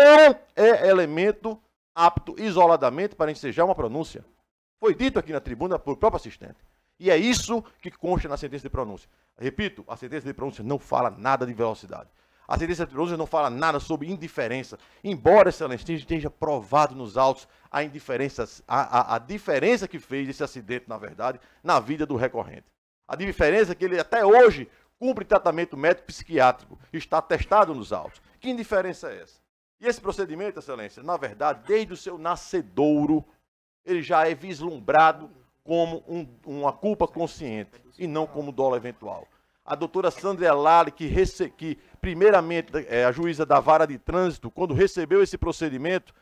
é elemento apto isoladamente para ensejar uma pronúncia. Foi dito aqui na tribuna por próprio assistente. E é isso que consta na sentença de pronúncia. Repito, a sentença de pronúncia não fala nada de velocidade. A sentença de pronúncia não fala nada sobre indiferença. Embora, excelência, esteja provado nos autos a indiferença, a diferença que fez esse acidente, na verdade, na vida do recorrente. A diferença é que ele até hoje cumpre tratamento médico psiquiátrico, está testado nos autos. Que indiferença é essa? E esse procedimento, excelência, na verdade, desde o seu nascedouro, ele já é vislumbrado como uma culpa consciente e não como dolo eventual. A doutora Sandra Lali, que primeiramente a juíza da vara de trânsito, quando recebeu esse procedimento,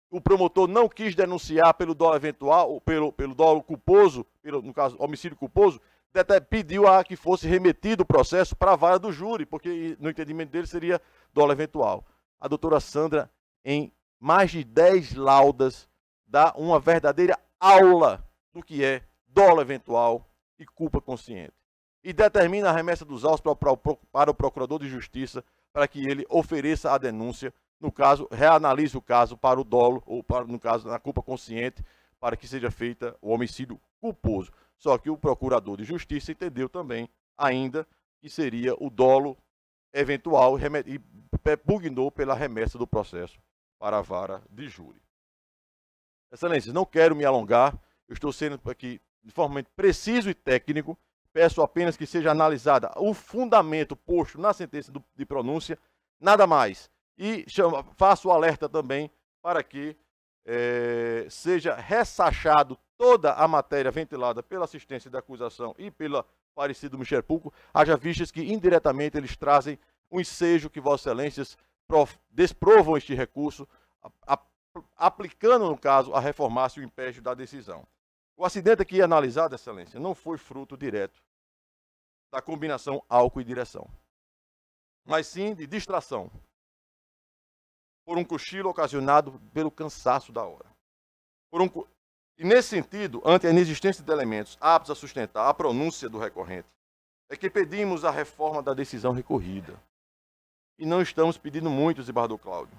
o promotor não quis denunciar pelo dolo eventual, pelo dolo culposo, no caso, homicídio culposo, até pediu a que fosse remetido o processo para a vara do júri, porque no entendimento dele seria dolo eventual. A doutora Sandra, em mais de 10 laudas, dá uma verdadeira aula do que é dolo eventual e culpa consciente. E determina a remessa dos autos para o procurador de justiça, para que ele ofereça a denúncia, no caso, reanalise o caso para o dolo, ou para, no caso, na culpa consciente, para que seja feita o homicídio culposo. Só que o procurador de justiça entendeu também, ainda, que seria o dolo eventual e pugnou pela remessa do processo para a vara de júri. Excelências, não quero me alongar, eu estou sendo aqui de forma preciso e técnico, peço apenas que seja analisada o fundamento posto na sentença de pronúncia, nada mais. E faço o alerta também para que seja ressachado toda a matéria ventilada pela assistência da acusação e pela parecer do Ministério Público, haja vistas que indiretamente eles trazem um ensejo que Vossas Excelências desprovam este recurso, aplicando, no caso, a reformácia e o impégio da decisão. O acidente aqui analisado, Excelência, não foi fruto direto da combinação álcool e direção, mas sim de distração, por um cochilo ocasionado pelo cansaço da hora. E nesse sentido, ante a inexistência de elementos aptos a sustentar a pronúncia do recorrente, é que pedimos a reforma da decisão recorrida. E não estamos pedindo muito, desembargador Cláudio.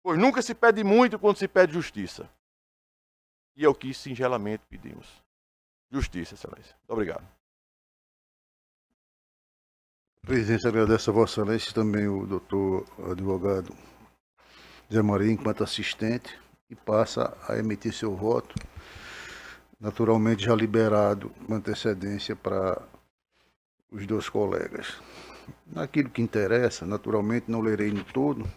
pois nunca se pede muito quando se pede justiça. E é o que singelamente pedimos. Justiça, Excelência. Muito obrigado. Presidência, agradece a Vossa Excelência também o doutor advogado Zé Maria, enquanto assistente, e passa a emitir seu voto, naturalmente já liberado com antecedência para os dois colegas. Naquilo que interessa, naturalmente não lerei no todo,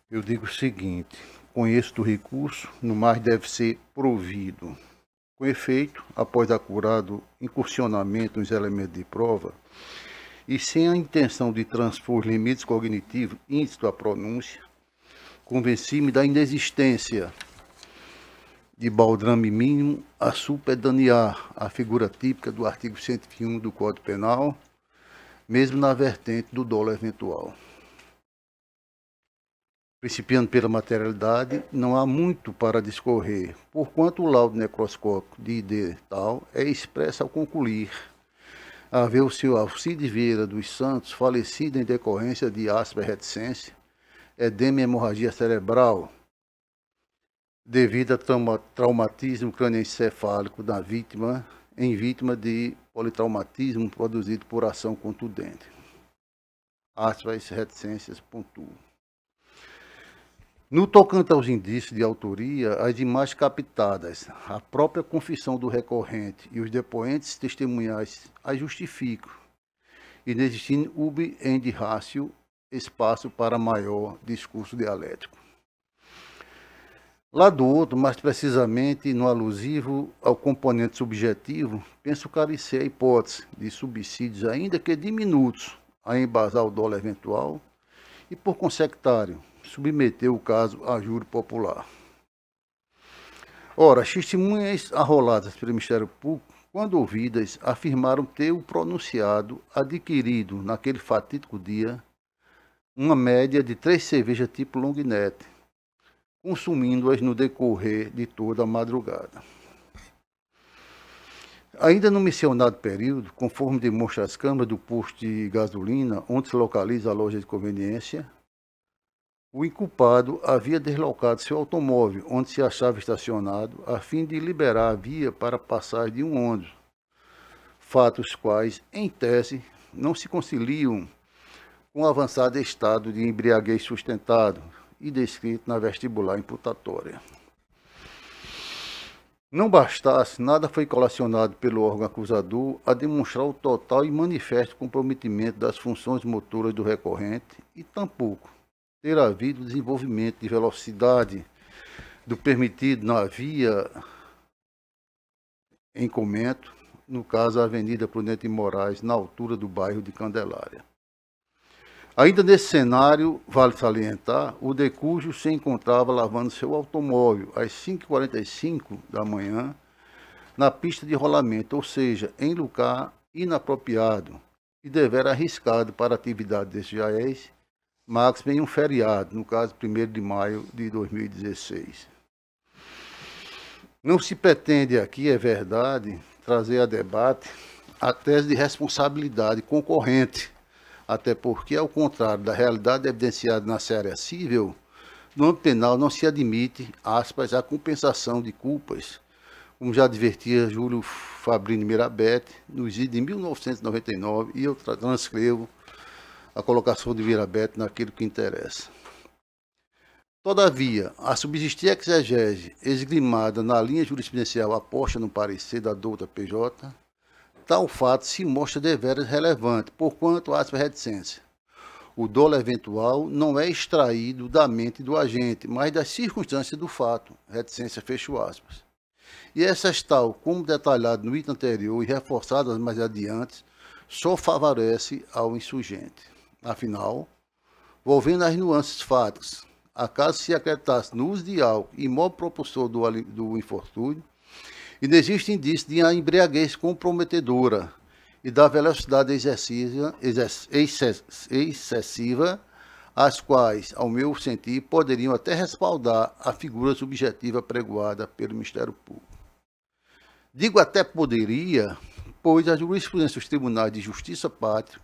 eu digo o seguinte: conheço do recurso, no mais deve ser provido. Com efeito, após acurado incursionamento nos elementos de prova, e sem a intenção de transpor os limites cognitivos índices à pronúncia, convenci-me da inexistência de baldrame mínimo a superdanear a figura típica do artigo 101 do Código Penal, mesmo na vertente do dolo eventual. Principiando pela materialidade, não há muito para discorrer, porquanto o laudo necroscópico de ID tal é expresso ao concluir haver o senhor Alcides Vieira dos Santos falecido em decorrência de áspera reticência, edema e hemorragia cerebral, devido a traumatismo crânioencefálico da vítima, em vítima de politraumatismo produzido por ação contundente. Aspas, reticências, pontuo. No tocante aos indícios de autoria, as imagens captadas, a própria confissão do recorrente e os depoentes testemunhais as justificam, inexistindo ubi end ratio espaço para maior discurso dialético. Lá do outro, mais precisamente no alusivo ao componente subjetivo, penso carecer a hipótese de subsídios, ainda que diminutos, a embasar o dolo eventual e, por consectário, submeter o caso a júri popular. Ora, as testemunhas arroladas pelo Ministério Público, quando ouvidas, afirmaram ter o pronunciado adquirido naquele fatídico dia uma média de 3 cervejas tipo long neck, consumindo-as no decorrer de toda a madrugada. Ainda no mencionado período, conforme demonstra as câmeras do posto de gasolina, onde se localiza a loja de conveniência, o inculpado havia deslocado seu automóvel, onde se achava estacionado, a fim de liberar a via para a passagem de um ônibus, fatos quais, em tese, não se conciliam com o avançado estado de embriaguez sustentado e descrito na vestibular imputatória. Não bastasse, nada foi colacionado pelo órgão acusador a demonstrar o total e manifesto comprometimento das funções motoras do recorrente e tampouco ter havido desenvolvimento de velocidade do permitido na via em comento, no caso a Avenida Prudente Moraes, na altura do bairro de Candelária. Ainda nesse cenário, vale salientar, o decujo se encontrava lavando seu automóvel às 5h45 da manhã na pista de rolamento, ou seja, em lugar inapropriado e devera arriscado para a atividade desse jaez, máximo em um feriado, no caso 1º de maio de 2016. Não se pretende aqui, é verdade, trazer a debate a tese de responsabilidade concorrente, até porque, ao contrário da realidade evidenciada na série civil, no âmbito penal não se admite, aspas, a compensação de culpas, como já advertia Júlio Fabrini Mirabete, nos idos de 1999, e eu transcrevo a colocação de Mirabete naquilo que interessa. Todavia, a subsistir a exegese esgrimada na linha jurisprudencial aposta no parecer da douta PJ, tal fato se mostra deveras relevante, porquanto, aspas, reticência. O dolo eventual não é extraído da mente do agente, mas das circunstâncias do fato, reticência, fecho aspas. E essas tal, como detalhado no item anterior e reforçadas mais adiante, só favorece ao insurgente. Afinal, volvendo às nuances fáticas, acaso se acreditasse no uso de álcool e modo propulsor do infortúnio, e não existe indício de uma embriaguez comprometedora e da velocidade excessiva, as quais, ao meu sentir, poderiam até respaldar a figura subjetiva pregoada pelo Ministério Público. Digo até poderia, pois a jurisprudência dos tribunais de justiça pátria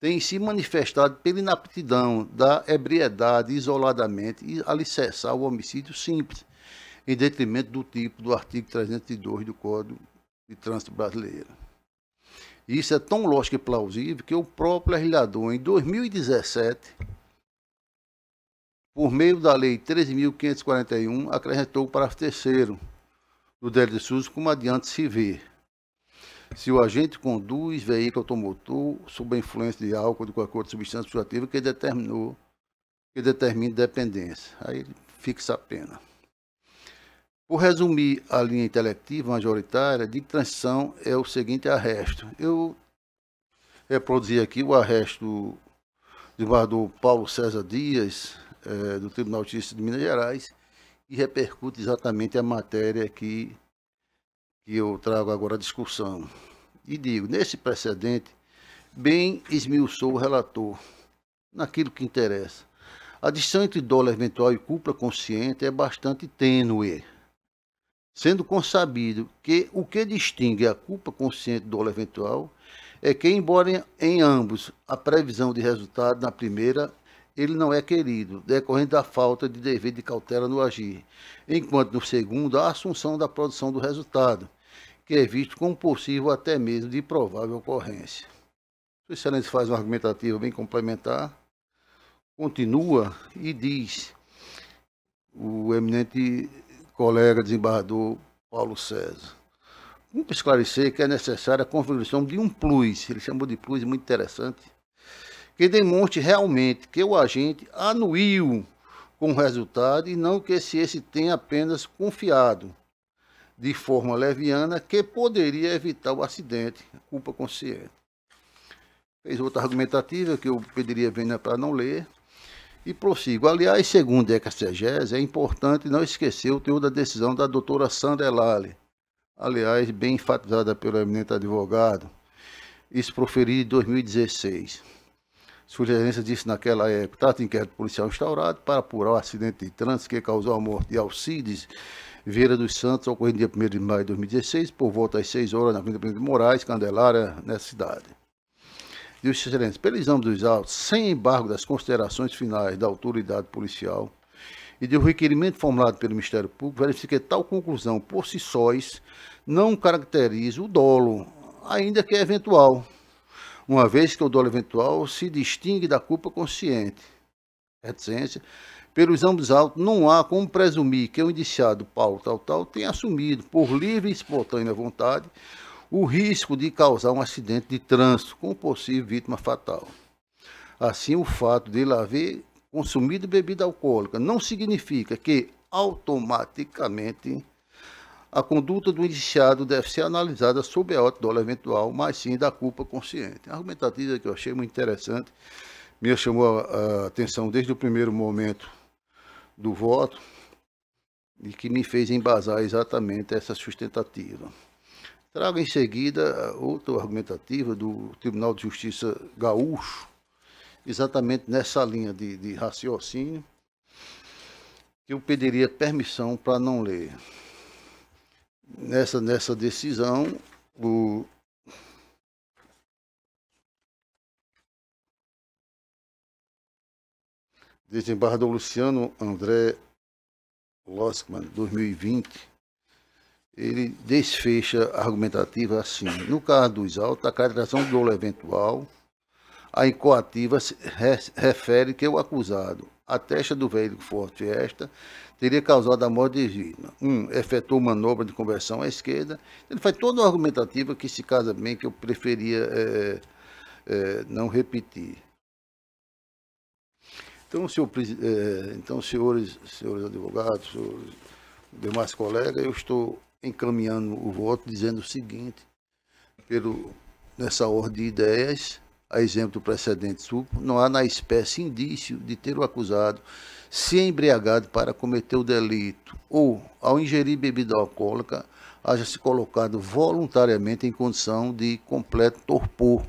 tem se manifestado pela inaptidão da ebriedade isoladamente e alicerçar o homicídio simples, em detrimento do tipo do artigo 302 do Código de Trânsito Brasileiro. Isso é tão lógico e plausível que o próprio legislador, em 2017, por meio da Lei 13.541, acrescentou o parágrafo 3º do delito de SUS, como adiante se vê. Se o agente conduz veículo automotor sob a influência de álcool ou de qualquer outra substância psicoativa que determine dependência. Aí ele fixa a pena. Por resumir a linha intelectiva majoritária, de transição é o seguinte arresto. Eu reproduzi aqui o arresto do desembargador Paulo César Dias, do Tribunal de Justiça de Minas Gerais, e repercute exatamente a matéria que eu trago agora à discussão. E digo, nesse precedente, bem esmiuçou o relator naquilo que interessa. A distinção entre dolo eventual e culpa consciente é bastante tênue, sendo consabido que o que distingue a culpa consciente do dolo eventual é que, embora em ambos a previsão de resultado na primeira, ele não é querido, decorrente da falta de dever de cautela no agir, enquanto no segundo a assunção da produção do resultado, que é visto como possível até mesmo de provável ocorrência. Sua Excelência faz uma argumentativa bem complementar, continua e diz o eminente colega desembargador Paulo César. Vamos esclarecer que é necessária a configuração de um plus, ele chamou de plus muito interessante, que demonstre realmente que o agente anuiu com o resultado e não que esse tenha apenas confiado de forma leviana que poderia evitar o acidente, culpa consciente. Fez outra argumentativa que eu pediria vênia para não ler e prossigo. Aliás, segundo a exegese, é importante não esquecer o teor da decisão da doutora Sandra Elali, aliás, bem enfatizada pelo eminente advogado, isso proferido em 2016. Sua Excelência disse naquela época, trata de inquérito policial instaurado para apurar o acidente de trânsito que causou a morte de Alcides Vieira dos Santos, ocorrido dia 1º de maio de 2016, por volta às 6 horas, na Avenida Presidente Moraes, Candelária, nessa cidade. Diz Sua Excelência, pelo exame dos autos, sem embargo das considerações finais da autoridade policial e do requerimento formulado pelo Ministério Público, verifica que tal conclusão, por si sós, não caracteriza o dolo, ainda que é eventual, uma vez que o dolo eventual se distingue da culpa consciente. Reticência. Pelo exame dos autos, não há como presumir que o indiciado Paulo tenha assumido, por livre e espontânea vontade, o risco de causar um acidente de trânsito com possível vítima fatal. Assim, o fato de ele haver consumido bebida alcoólica não significa que, automaticamente, a conduta do indiciado deve ser analisada sob a ótica do dolo eventual, mas sim da culpa consciente. A argumentativa que eu achei muito interessante, me chamou a atenção desde o primeiro momento do voto e que me fez embasar exatamente essa sustentativa. Trago em seguida outra argumentativa do Tribunal de Justiça Gaúcho, exatamente nessa linha de raciocínio, que eu pediria permissão para não ler. Nessa decisão, o desembargador Luciano André Lossmann, 2020, ele desfecha a argumentativa assim: no caso dos autos, a caracterização do dolo eventual, a incoativa refere que o acusado, a testa do veículo Ford Fiesta, teria causado a morte de vítima. Efetuou manobra de conversão à esquerda. Ele faz toda uma argumentativa que se casa bem, que eu preferia não repetir. Então, senhores advogados, senhores demais colegas, eu estou encaminhando o voto dizendo o seguinte, nessa ordem de ideias, a exemplo do precedente supro, não há na espécie indício de ter o acusado se embriagado para cometer o delito ou, ao ingerir bebida alcoólica, haja se colocado voluntariamente em condição de completo torpor,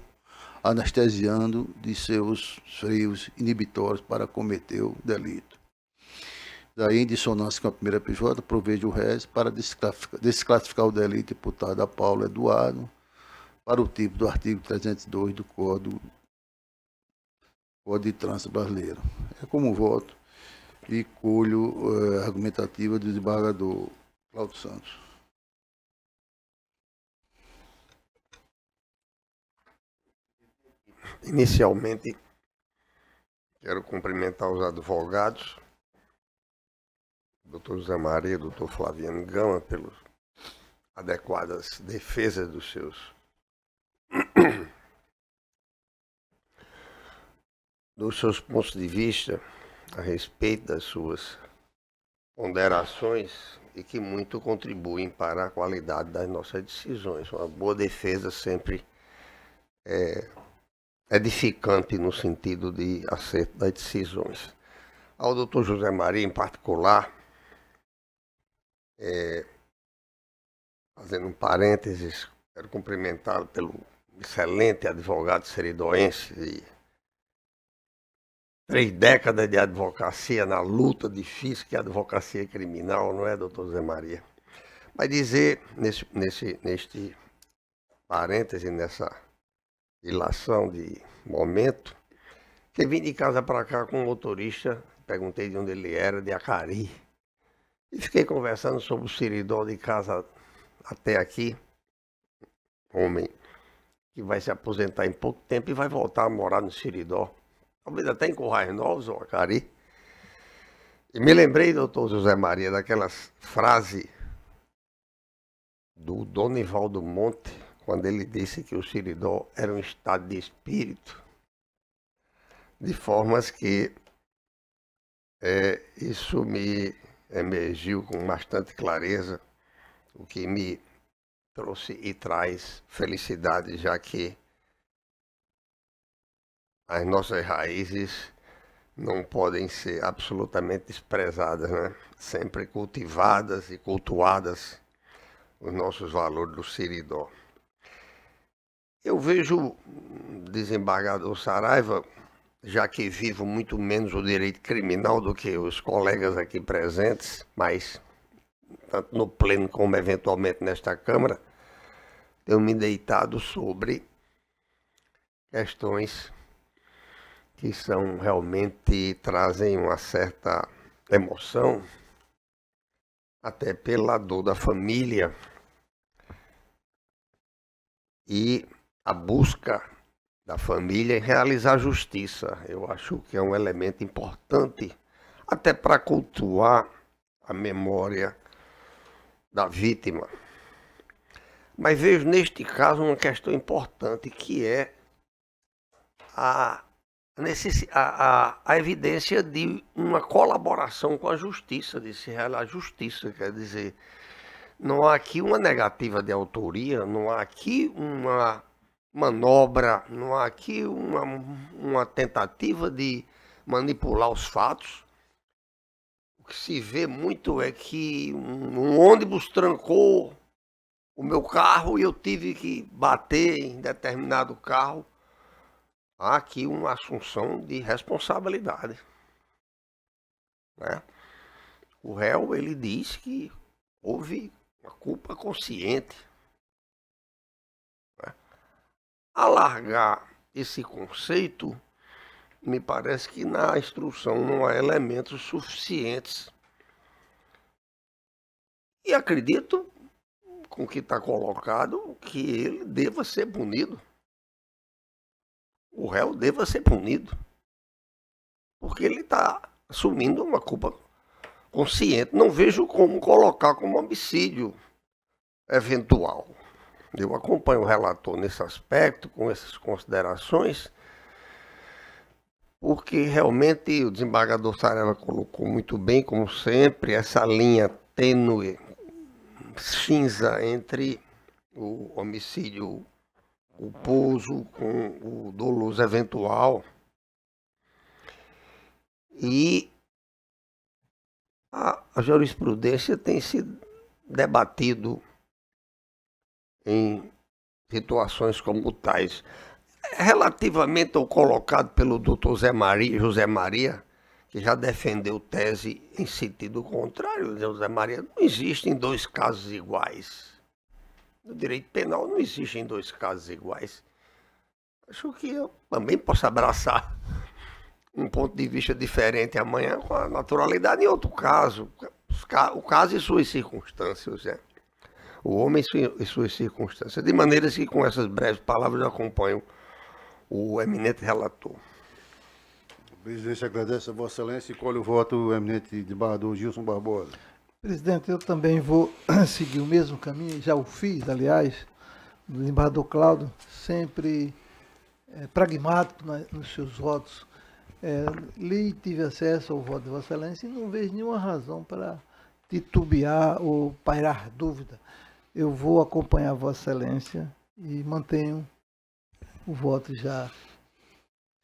anestesiando de seus freios inibitórios para cometer o delito. Daí, em dissonância com a primeira PJ, provejo o réis para desclassificar o delito imputado a Paulo Eduardo para o tipo do artigo 302 do Código Código de Trânsito Brasileiro. É como voto e colho a argumentativa do desembargador Cláudio Santos. Inicialmente, quero cumprimentar os advogados, doutor José Maria e doutor Flaviano Gama, pelas adequadas defesas dos seus pontos de vista a respeito das suas ponderações e que muito contribuem para a qualidade das nossas decisões. Uma boa defesa sempre é edificante no sentido de acerto das decisões. Ao doutor José Maria, em particular, fazendo um parênteses, quero cumprimentá-lo pelo excelente advogado seridoense de 3 décadas de advocacia na luta difícil que é a advocacia criminal, não é, doutor José Maria? Mas dizer, neste parêntese, nessa ilação de momento, que vim de casa para cá com um motorista, perguntei de onde ele era, de Acari, e fiquei conversando sobre o Siridó de casa até aqui, homem que vai se aposentar em pouco tempo e vai voltar a morar no Siridó, talvez até em Currais Novos ou Acari. E me lembrei, doutor José Maria, daquelas frases do Donivaldo Monte, quando ele disse que o Siridó era um estado de espírito, de formas que isso me emergiu com bastante clareza, o que me trouxe e traz felicidade, já que as nossas raízes não podem ser absolutamente desprezadas, né? Sempre cultivadas e cultuadas os nossos valores do Siridó. Eu vejo, desembargador Saraiva, já que vivo muito menos o direito criminal do que os colegas aqui presentes, mas tanto no pleno como eventualmente nesta Câmara, tenho me deitado sobre questões que são realmente, trazem uma certa emoção, até pela dor da família e a busca da família em realizar justiça. Eu acho que é um elemento importante até para cultuar a memória da vítima. Mas vejo neste caso uma questão importante, que é a evidência de uma colaboração com a justiça, de se realizar justiça, quer dizer, não há aqui uma negativa de autoria, não há aqui uma manobra, não há aqui uma tentativa de manipular os fatos. O que se vê muito é que um ônibus trancou o meu carro e eu tive que bater em determinado carro. Há aqui uma assunção de responsabilidade, né? O réu, ele diz que houve uma culpa consciente. Alargar esse conceito, me parece que na instrução não há elementos suficientes. E acredito, com o que está colocado, que ele deva ser punido. O réu deva ser punido. Porque ele está assumindo uma culpa consciente. Não vejo como colocar como homicídio eventual. Eu acompanho o relator nesse aspecto, com essas considerações, porque realmente o desembargador Saraiva colocou muito bem, como sempre, essa linha tênue, cinza entre o homicídio culposo com o doloso eventual. E a jurisprudência tem se debatido em situações como tais. Relativamente ao colocado pelo doutor José Maria, que já defendeu tese em sentido contrário, José Maria, não existem 2 casos iguais. No direito penal não existem 2 casos iguais. Acho que eu também posso abraçar um ponto de vista diferente amanhã com a naturalidade em outro caso. O caso e suas circunstâncias, né? O homem e suas circunstâncias. De maneira que com essas breves palavras eu acompanho o eminente relator. A presidência agradece a Vossa Excelência e colhe o voto do eminente desembargador Gilson Barbosa. Presidente, eu também vou seguir o mesmo caminho, já o fiz, aliás, do desembargador Cláudio, sempre pragmático nos seus votos. Li e tive acesso ao voto de Vossa Excelência e não vejo nenhuma razão para titubear ou pairar dúvida. Eu vou acompanhar Vossa Excelência e mantenho o voto já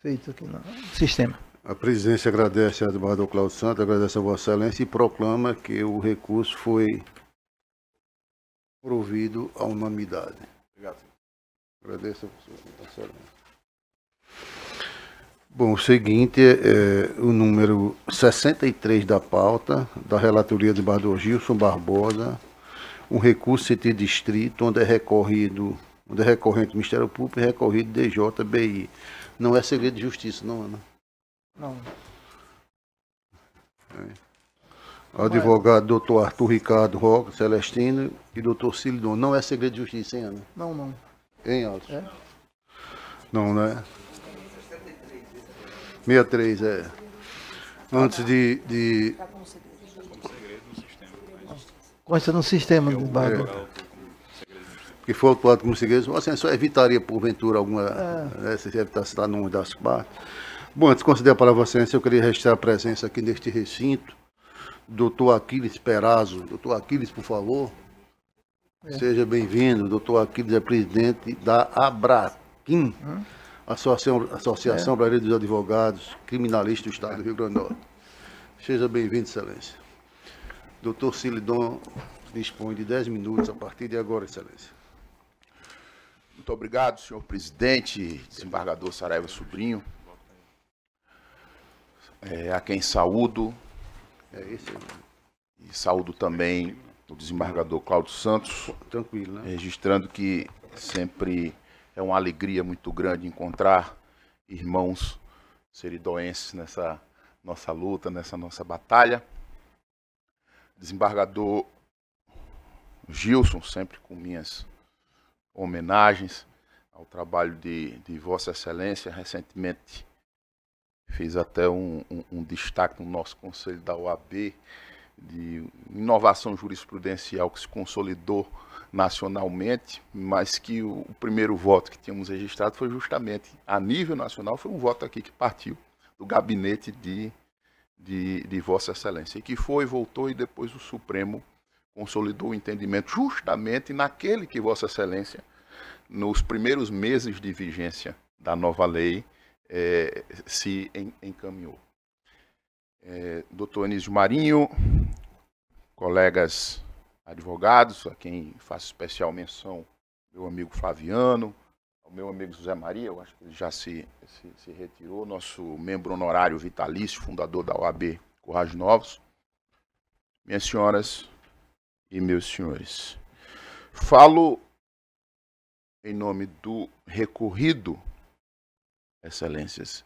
feito aqui no sistema. A presidência agradece ao desembargador Cláudio Santos, agradece a Vossa Excelência e proclama que o recurso foi provido à unanimidade. Obrigado. Agradeço a Vossa Excelência. Bom, o seguinte é o número 63 da pauta, da relatoria do desembargador Gilson Barbosa, um recurso sentido distrito, onde é recorrente o Ministério Público e recorrido DJBI. Não é segredo de justiça, não, Ana? Não. O advogado doutor Arthur Ricardo Roca Celestino e doutor Cílio. Não é segredo de justiça, hein, Ana? Não, não. Hein, Alto? É? Não, né? 63, é. Antes de... Consta no sistema do desembargador. Que foi autuado como segredo, assim, só evitaria, porventura, alguma... Se está numa das partes. Bom, antes de considerar a palavra Vossa Excelência, eu queria registrar a presença aqui neste recinto do doutor Aquiles Perazzo. Doutor Aquiles, por favor. Seja bem-vindo. Doutor Aquiles é presidente da ABRAQUIM, Associação Brasileira dos Advogados Criminalistas do Estado do Rio Grande do Norte. Seja bem-vindo, Excelência. Doutor Silidon dispõe de 10 minutos a partir de agora, Excelência. Muito obrigado, senhor presidente, desembargador Saraiva Sobrinho. A quem saúdo. E saúdo também o desembargador Cláudio Santos. Tranquilo, né? Registrando que sempre é uma alegria muito grande encontrar irmãos seridoenses nessa nossa luta, nessa nossa batalha. Desembargador Gilson, sempre com minhas homenagens ao trabalho de Vossa Excelência. Recentemente fiz até um destaque no nosso Conselho da OAB de inovação jurisprudencial que se consolidou nacionalmente, mas que o primeiro voto que tínhamos registrado foi justamente a nível nacional, foi um voto aqui que partiu do gabinete de Vossa Excelência, e que voltou e depois o Supremo consolidou o entendimento justamente naquele que Vossa Excelência, nos primeiros meses de vigência da nova lei, se encaminhou. Doutor Anísio Marinho, colegas advogados, a quem faço especial menção, meu amigo Flaviano, ao meu amigo José Maria, eu acho que ele já se retirou, nosso membro honorário vitalício, fundador da OAB Currais Novos, minhas senhoras e meus senhores. Falo em nome do recorrido, Excelências,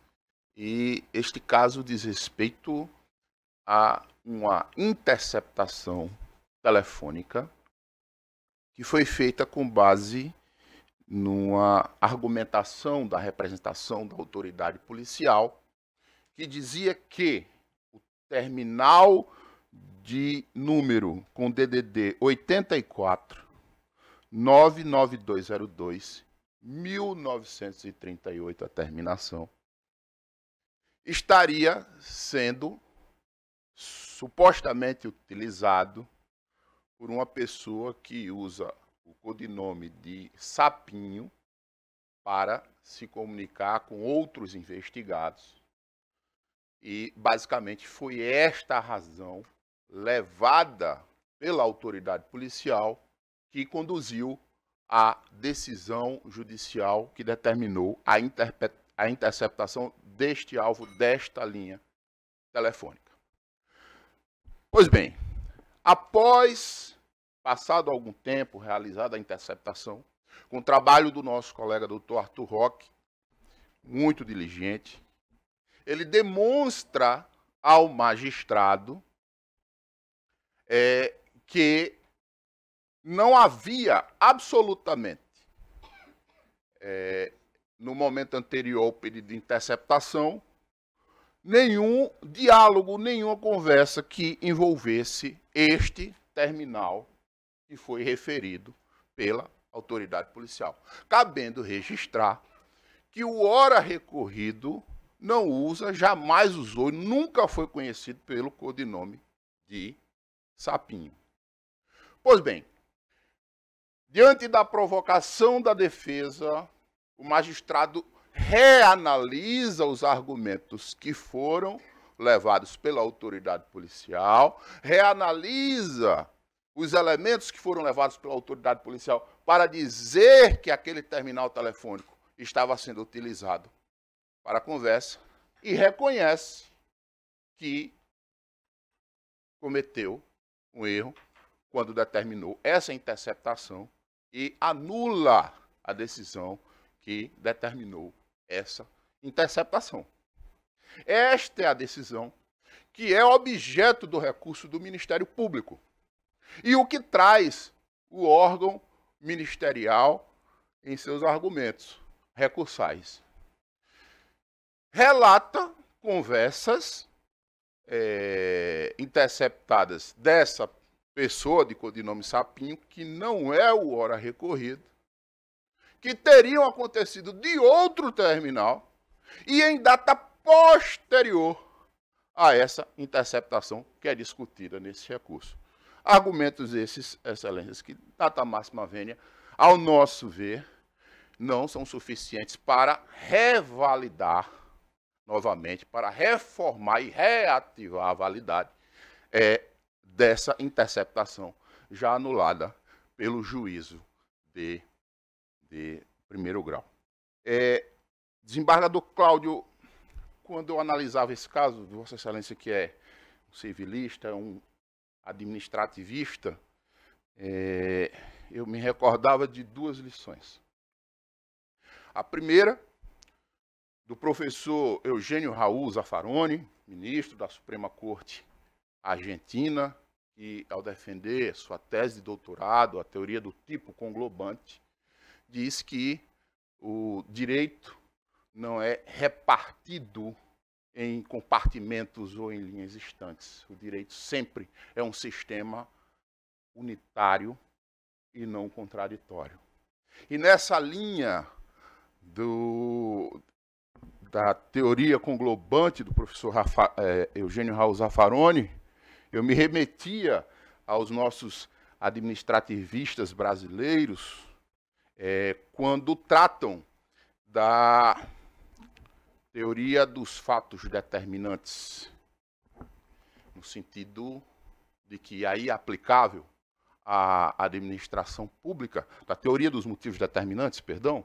e este caso diz respeito a uma interceptação telefônica que foi feita com base numa argumentação da representação da autoridade policial que dizia que o terminal de número com DDD 84 99202 1938 a terminação estaria sendo supostamente utilizado por uma pessoa que usa o codinome de Sapinho para se comunicar com outros investigados. E, basicamente, foi esta a razão levada pela autoridade policial que conduziu à decisão judicial que determinou a interceptação deste alvo, desta linha telefônica. Pois bem, após passado algum tempo realizada a interceptação, com o trabalho do nosso colega doutor Arthur Roque, muito diligente, ele demonstra ao magistrado que não havia absolutamente, no momento anterior ao pedido de interceptação, nenhum diálogo, nenhuma conversa que envolvesse este terminal que foi referido pela autoridade policial. Cabendo registrar que o ora recorrido não usa, jamais usou, nunca foi conhecido pelo codinome de Sapinho. Pois bem, diante da provocação da defesa, o magistrado reanalisa os argumentos que foram levados pela autoridade policial, reanalisa os elementos que foram levados pela autoridade policial para dizer que aquele terminal telefônico estava sendo utilizado para a conversa e reconhece que cometeu um erro quando determinou essa interceptação e anula a decisão que determinou essa interceptação. Esta é a decisão que é objeto do recurso do Ministério Público e o que traz o órgão ministerial em seus argumentos recursais. Relata conversas interceptadas dessa pessoa de codinome Sapinho, que não é o ora recorrido, que teriam acontecido de outro terminal e em data posterior a essa interceptação que é discutida nesse recurso. Argumentos esses, excelências, que data máxima vênia, ao nosso ver, não são suficientes para revalidar novamente, para reformar e reativar a validade dessa interceptação já anulada pelo juízo de primeiro grau. Desembargador Cláudio, quando eu analisava esse caso, Vossa Excelência, que é um civilista, um administrativista, eu me recordava de duas lições. A primeira, do professor Eugênio Raul Zaffaroni, ministro da Suprema Corte Argentina, que, ao defender sua tese de doutorado, a teoria do tipo conglobante, diz que o direito não é repartido em compartimentos ou em linhas distantes. O direito sempre é um sistema unitário e não contraditório. E nessa linha da teoria conglobante do professor Eugênio Raul Zaffaroni, eu me remetia aos nossos administrativistas brasileiros quando tratam da teoria dos fatos determinantes, no sentido de que aí é aplicável à administração pública, da teoria dos motivos determinantes, perdão,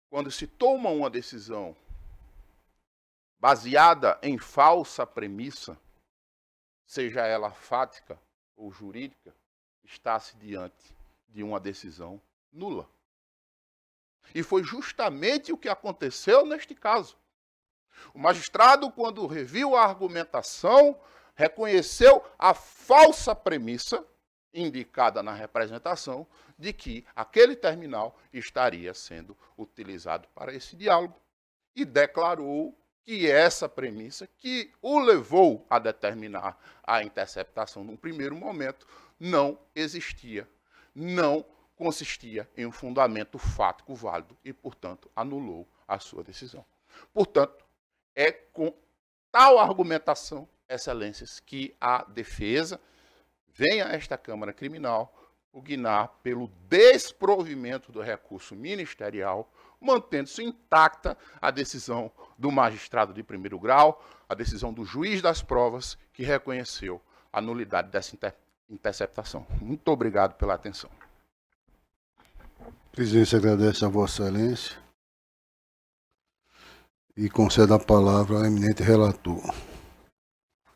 quando se toma uma decisão baseada em falsa premissa, seja ela fática ou jurídica, está-se diante de uma decisão nula. E foi justamente o que aconteceu neste caso. O magistrado, quando reviu a argumentação, reconheceu a falsa premissa indicada na representação de que aquele terminal estaria sendo utilizado para esse diálogo e declarou que essa premissa que o levou a determinar a interceptação num primeiro momento não existia, não consistia em um fundamento fático válido e, portanto, anulou a sua decisão. Portanto, é com tal argumentação, excelências, que a defesa vem a esta Câmara Criminal pugnar pelo desprovimento do recurso ministerial, mantendo-se intacta a decisão do magistrado de primeiro grau, a decisão do juiz das provas, que reconheceu a nulidade dessa interceptação. Muito obrigado pela atenção. A presidência agradece a Vossa Excelência e concede a palavra ao eminente relator.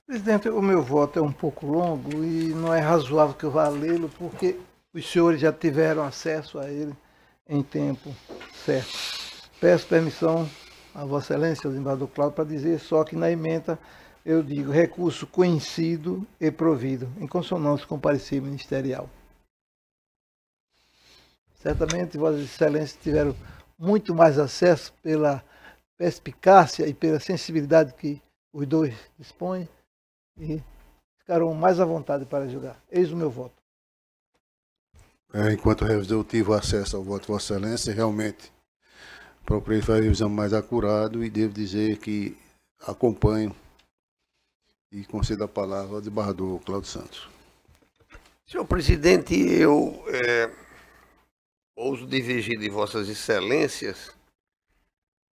Presidente, o meu voto é um pouco longo e não é razoável que eu vá lê-lo, porque os senhores já tiveram acesso a ele em tempo certo. Peço permissão a Vossa Excelência, o desembargador Cláudio, para dizer só que na ementa eu digo recurso conhecido e provido, em consonância com o parecer ministerial. Certamente, Vossas Excelências tiveram muito mais acesso pela perspicácia e pela sensibilidade que os dois dispõem e ficaram mais à vontade para julgar. Eis o meu voto. Enquanto eu tive acesso ao voto de Vossa Excelência, realmente procurei fazer o exame mais acurado e devo dizer que acompanho e concedo a palavra ao desembargador Cláudio Santos. Senhor presidente, eu ouso divergir de Vossas Excelências,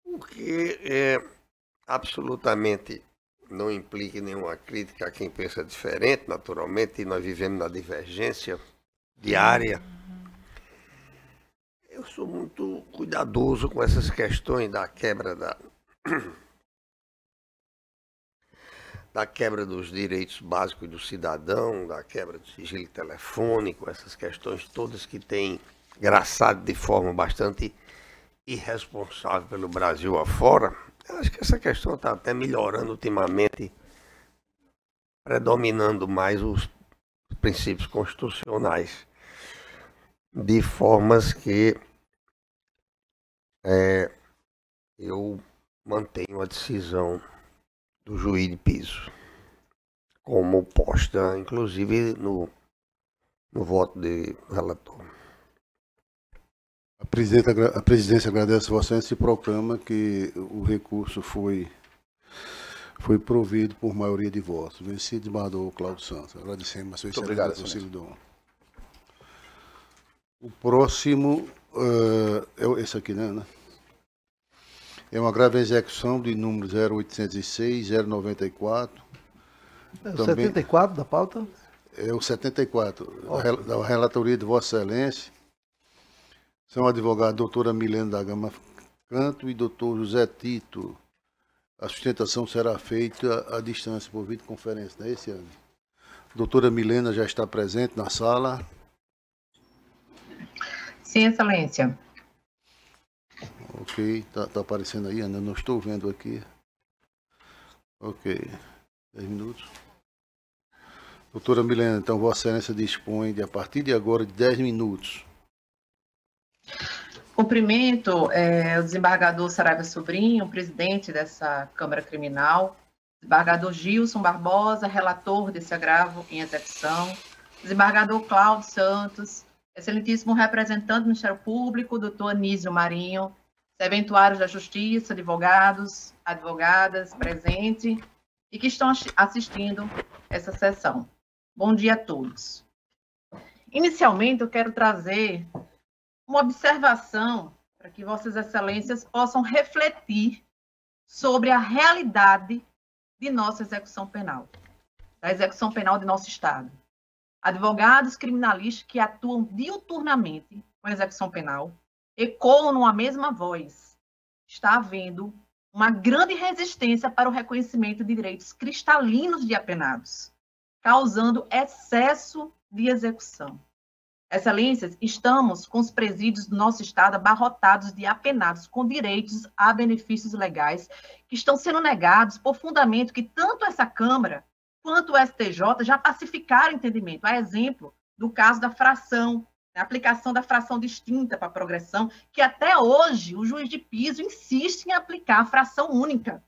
porque absolutamente não implica nenhuma crítica a quem pensa diferente, naturalmente, e nós vivemos na divergência diária. Eu sou muito cuidadoso com essas questões da quebra da quebra dos direitos básicos do cidadão, da quebra do sigilo telefônico, essas questões todas que têm graçado de forma bastante irresponsável pelo Brasil afora. Eu acho que essa questão está até melhorando ultimamente, predominando mais os princípios constitucionais, de formas que eu mantenho a decisão do juiz de piso, como posta, inclusive, no voto de relator. A presidência agradece a Vossa Excelência e proclama que o recurso foi provido por maioria de votos. Vencido, desembargador Cláudio Santos. Agradecemos a sua excelência. Obrigado, Excelência. O próximo é esse aqui, né? É uma grave execução de número 0806, 094. É o 74 da pauta? É o 74, da relatoria de Vossa Excelência. São advogados doutora Milena da Gama Canto e doutor José Tito. A sustentação será feita à distância por videoconferência, não é esse ano? Doutora Milena já está presente na sala. Sim, Excelência. Ok, tá aparecendo aí, Ana, não estou vendo aqui. Ok, 10 minutos. Doutora Milena, então Vossa Excelência dispõe de, a partir de agora, de 10 minutos. Cumprimento o desembargador Saraiva Sobrinho, presidente dessa Câmara Criminal, desembargador Gilson Barbosa, relator desse agravo em execução, desembargador Cláudio Santos, excelentíssimo representante do Ministério Público, doutor Anísio Marinho, serventuários da Justiça, advogados, advogadas presentes e que estão assistindo essa sessão. Bom dia a todos. Inicialmente, eu quero trazer uma observação para que Vossas Excelências possam refletir sobre a realidade de nossa execução penal, da execução penal de nosso Estado. Advogados criminalistas que atuam diuturnamente com a execução penal ecoam numa mesma voz. Está havendo uma grande resistência para o reconhecimento de direitos cristalinos de apenados, causando excesso de execução. Excelências, estamos com os presídios do nosso Estado abarrotados de apenados com direitos a benefícios legais que estão sendo negados por fundamento que tanto essa Câmara quanto o STJ já pacificaram o entendimento. A exemplo do caso da fração, a aplicação da fração distinta para a progressão, que até hoje o juiz de piso insiste em aplicar a fração única.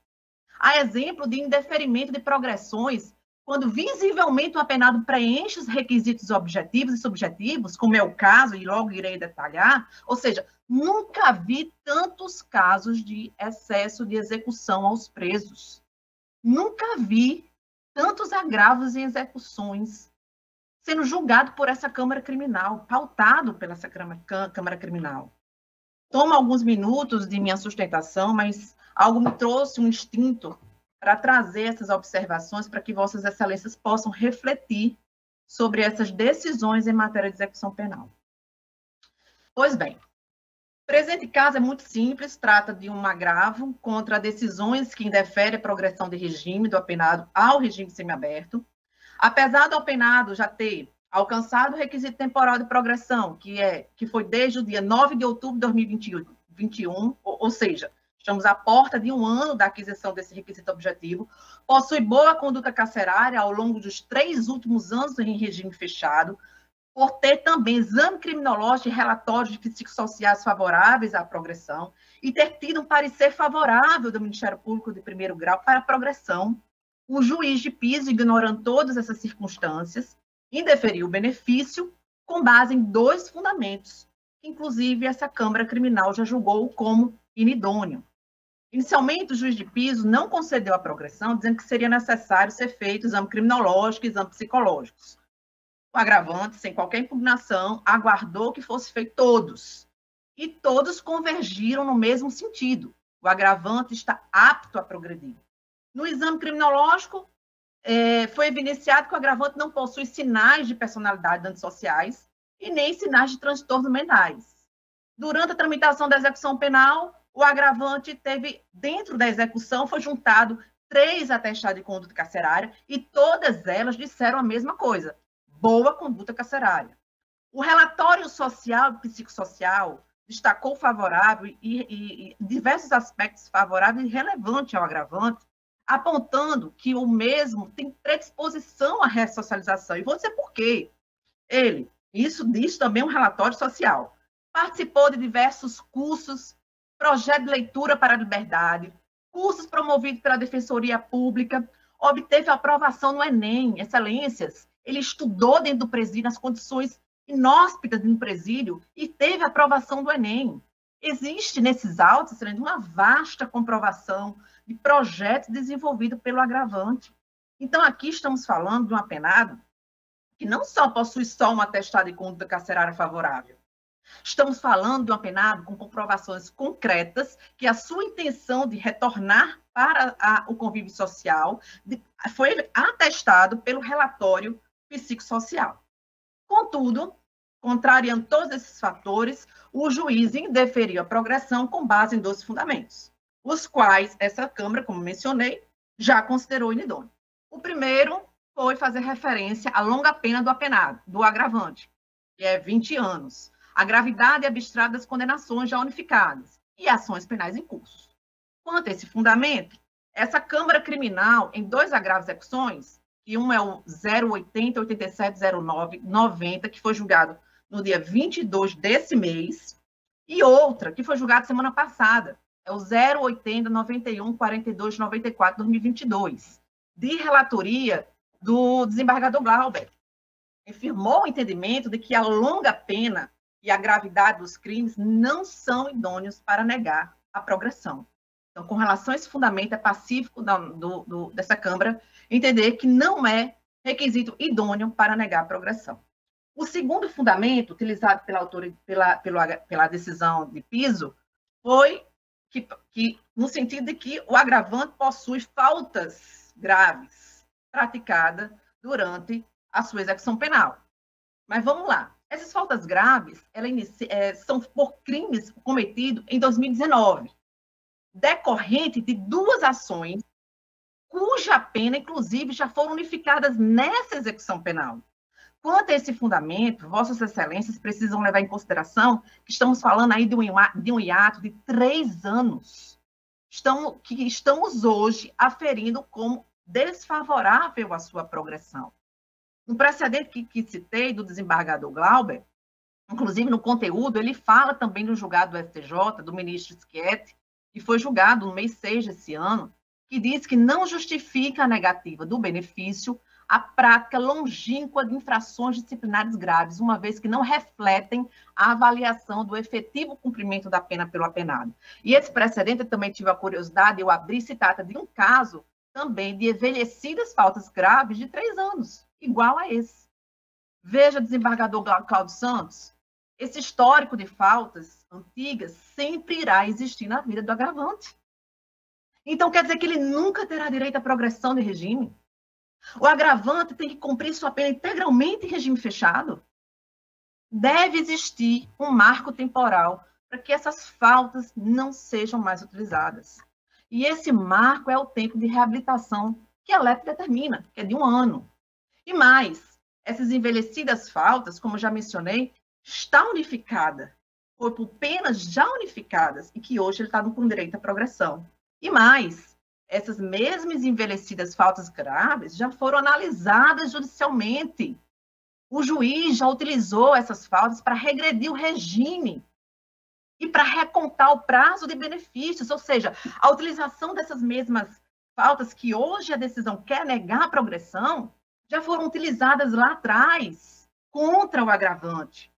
A exemplo de indeferimento de progressões, quando visivelmente o apenado preenche os requisitos objetivos e subjetivos, como é o caso, e logo irei detalhar, ou seja, nunca vi tantos casos de excesso de execução aos presos. Nunca vi tantos agravos em execuções sendo julgado por essa Câmara Criminal, pautado pela essa Câmara Criminal. Toma alguns minutos de minha sustentação, mas algo me trouxe um instinto para trazer essas observações para que Vossas Excelências possam refletir sobre essas decisões em matéria de execução penal. Pois bem, o presente caso é muito simples, trata de um agravo contra decisões que indeferem a progressão de regime do apenado ao regime semiaberto. Apesar do apenado já ter alcançado o requisito temporal de progressão, que foi desde o dia 9 de outubro de 2021, ou seja, Estamos à porta de 1 ano da aquisição desse requisito objetivo, possui boa conduta carcerária ao longo dos 3 últimos anos em regime fechado, por ter também exame criminológico e relatórios psicossociais favoráveis à progressão e ter tido um parecer favorável do Ministério Público de primeiro grau para a progressão. O juiz de piso, ignorando todas essas circunstâncias, indeferiu o benefício com base em 2 fundamentos, que inclusive essa Câmara Criminal já julgou como inidôneo. Inicialmente, o juiz de piso não concedeu a progressão, dizendo que seria necessário ser feito exame criminológico e exame psicológicos. O agravante, sem qualquer impugnação, aguardou que fosse feito todos. E todos convergiram no mesmo sentido. O agravante está apto a progredir. No exame criminológico, foi evidenciado que o agravante não possui sinais de personalidade antissociais e nem sinais de transtorno mentais. Durante a tramitação da execução penal, o agravante teve, dentro da execução, foi juntado 3 atestados de conduta carcerária e todas elas disseram a mesma coisa: boa conduta carcerária. O relatório social e psicossocial destacou favorável e diversos aspectos favoráveis e relevantes ao agravante, apontando que o mesmo tem predisposição à ressocialização. E vou dizer por quê. Isso diz também um relatório social. Participou de diversos cursos, projeto de leitura para a liberdade, cursos promovidos pela Defensoria Pública, obteve aprovação no Enem, excelências. Ele estudou dentro do presídio, nas condições inóspitas do presídio, e teve aprovação do Enem. Existe nesses autos, excelente, uma vasta comprovação de projetos desenvolvidos pelo agravante. Então, aqui estamos falando de um apenado que não só possui só um atestado de conduta carcerária favorável. Estamos falando de um apenado com comprovações concretas que a sua intenção de retornar para o convívio social foi atestado pelo relatório psicossocial. Contudo, contrariando todos esses fatores, o juiz indeferiu a progressão com base em 2 fundamentos, os quais essa Câmara, como mencionei, já considerou inidôneo. O primeiro foi fazer referência à longa pena do apenado, do agravante, que é 20 anos, a gravidade e abstrato das condenações já unificadas e ações penais em curso. Quanto a esse fundamento, essa Câmara Criminal, em 2 agravos execuções, que um é o 080-8709-90, que foi julgado no dia 22 desse mês, e outra, que foi julgada semana passada, é o 080-91-42-94-2022, de relatoria do desembargador Glauber. Afirmou o entendimento de que a longa pena e a gravidade dos crimes não são idôneos para negar a progressão. Então, com relação a esse fundamento, é pacífico dessa Câmara entender que não é requisito idôneo para negar a progressão. O segundo fundamento, utilizado pela decisão de piso, foi que no sentido de que o agravante possui faltas graves praticadas durante a sua execução penal. Mas vamos lá. Essas faltas graves são por crimes cometidos em 2019, decorrente de 2 ações cuja pena, inclusive, já foram unificadas nessa execução penal. Quanto a esse fundamento, Vossas Excelências precisam levar em consideração que estamos falando aí de um hiato de 3 anos, que estamos hoje aferindo como desfavorável à sua progressão. No precedente que citei do desembargador Glauber, inclusive no conteúdo, ele fala também do julgado do STJ, do ministro Schietti, que foi julgado no mês 6 desse ano, que diz que não justifica a negativa do benefício a prática longínqua de infrações disciplinares graves, uma vez que não refletem a avaliação do efetivo cumprimento da pena pelo apenado. E esse precedente, eu também tive a curiosidade, eu abri, se trata de um caso também de envelhecidas faltas graves de 3 anos, igual a esse. Veja, desembargador Cláudio Santos, esse histórico de faltas antigas sempre irá existir na vida do agravante. Então, quer dizer que ele nunca terá direito à progressão de regime? O agravante tem que cumprir sua pena integralmente em regime fechado? Deve existir um marco temporal para que essas faltas não sejam mais utilizadas. E esse marco é o tempo de reabilitação que a LEP determina, que é de 1 ano. E mais, essas envelhecidas faltas, como já mencionei, está unificada foi por penas já unificadas e que hoje ele está com direito à progressão. E mais, essas mesmas envelhecidas faltas graves já foram analisadas judicialmente. O juiz já utilizou essas faltas para regredir o regime e para recontar o prazo de benefícios, ou seja, a utilização dessas mesmas faltas que hoje a decisão quer negar a progressão, já foram utilizadas lá atrás contra o agravante.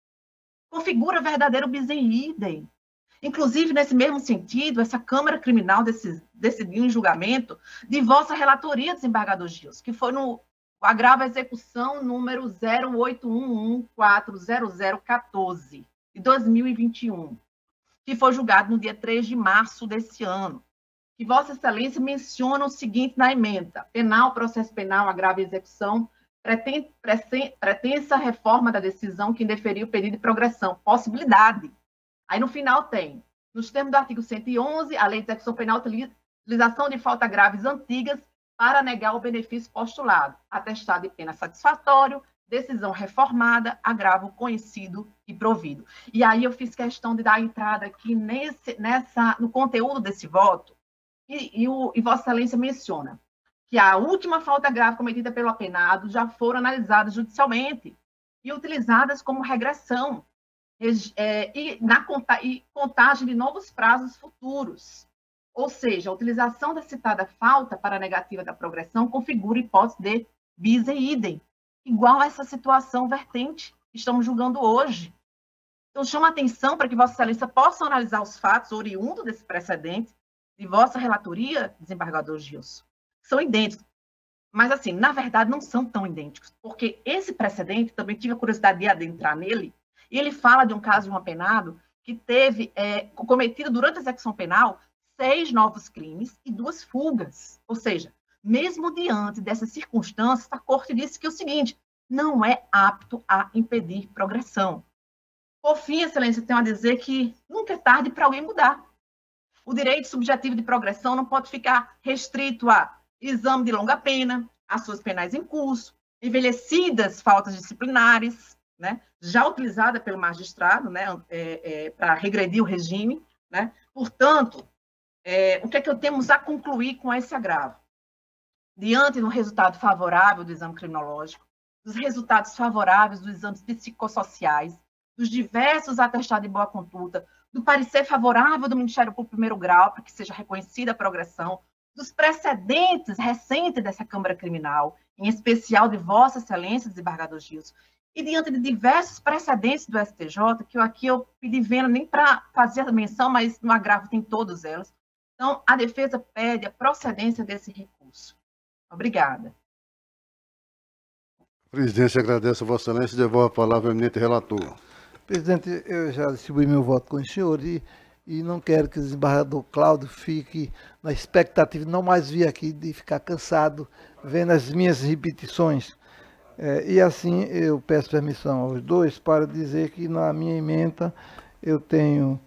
Configura verdadeiro bis in idem. Inclusive, nesse mesmo sentido, essa Câmara Criminal decidiu em julgamento de vossa relatoria, desembargador Gilson, que foi no agravo à execução número 081140014 de 2021, que foi julgado no dia 3 de março desse ano, que Vossa Excelência menciona o seguinte na emenda: penal, processo penal, agravo e execução, pretensa reforma da decisão que indeferiu o pedido de progressão, possibilidade. Aí no final tem, nos termos do artigo 111, a lei de execução penal, utilização de faltas graves antigas para negar o benefício postulado, atestado de pena satisfatório, decisão reformada, agravo conhecido e provido. E aí eu fiz questão de dar entrada aqui no conteúdo desse voto, e Vossa Excelência menciona que a última falta grave cometida pelo apenado já foram analisadas judicialmente e utilizadas como regressão e contagem de novos prazos futuros. Ou seja, a utilização da citada falta para a negativa da progressão configura hipótese de bis in idem, igual a essa situação vertente que estamos julgando hoje. Então, chama a atenção para que Vossa Excelência possa analisar os fatos oriundos desse precedente de vossa relatoria, desembargador Gilson, que são idênticos. Mas, assim, na verdade, não são tão idênticos, porque esse precedente, também tive a curiosidade de adentrar nele, e ele fala de um caso de um apenado que teve cometido durante a execução penal 6 novos crimes e 2 fugas. Ou seja, mesmo diante dessas circunstâncias, a Corte disse que o seguinte: não é apto a impedir progressão. Por fim, Excelência, tenho a dizer que nunca é tarde para alguém mudar. O direito subjetivo de progressão não pode ficar restrito a exame de longa pena, ações penais em curso, envelhecidas faltas disciplinares, né, já utilizada pelo magistrado, né, para regredir o regime, né? Portanto, o que é que eu temos a concluir com esse agravo? Diante do resultado favorável do exame criminológico, dos resultados favoráveis dos exames psicossociais, dos diversos atestados de boa conduta, do parecer favorável do Ministério Público primeiro grau para que seja reconhecida a progressão, dos precedentes recentes dessa Câmara Criminal, em especial de Vossa Excelência, desembargador Gilson, e diante de diversos precedentes do STJ, que eu pedi venda nem para fazer a menção, mas no agravo tem todas elas. Então, a defesa pede a procedência desse recurso. Obrigada. A presidência agradece a Vossa Excelência e devolve a palavra ao eminente relator. Presidente, eu já distribuí meu voto com o senhor e não quero que o desembargador Cláudio fique na expectativa de não mais vir aqui, de ficar cansado vendo as minhas repetições. E assim eu peço permissão aos dois para dizer que na minha emenda eu tenho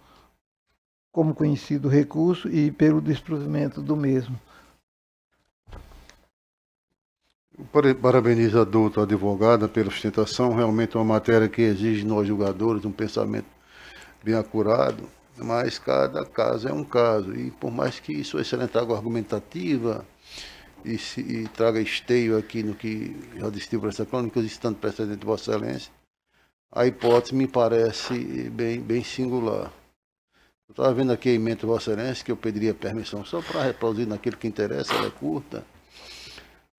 como conhecido o recurso e pelo desprovimento do mesmo. Parabenizo a doutora advogada pela sustentação. Realmente é uma matéria que exige nós julgadores um pensamento bem acurado, mas cada caso é um caso. E por mais que Sua Excelência traga argumentativa e traga esteio aqui no que já distribuiu essa crônica, estando precedente de Vossa Excelência, a hipótese me parece bem singular. Eu estava vendo aqui a emenda de Vossa Excelência, que eu pediria permissão só para reproduzir naquilo que interessa, ela é curta.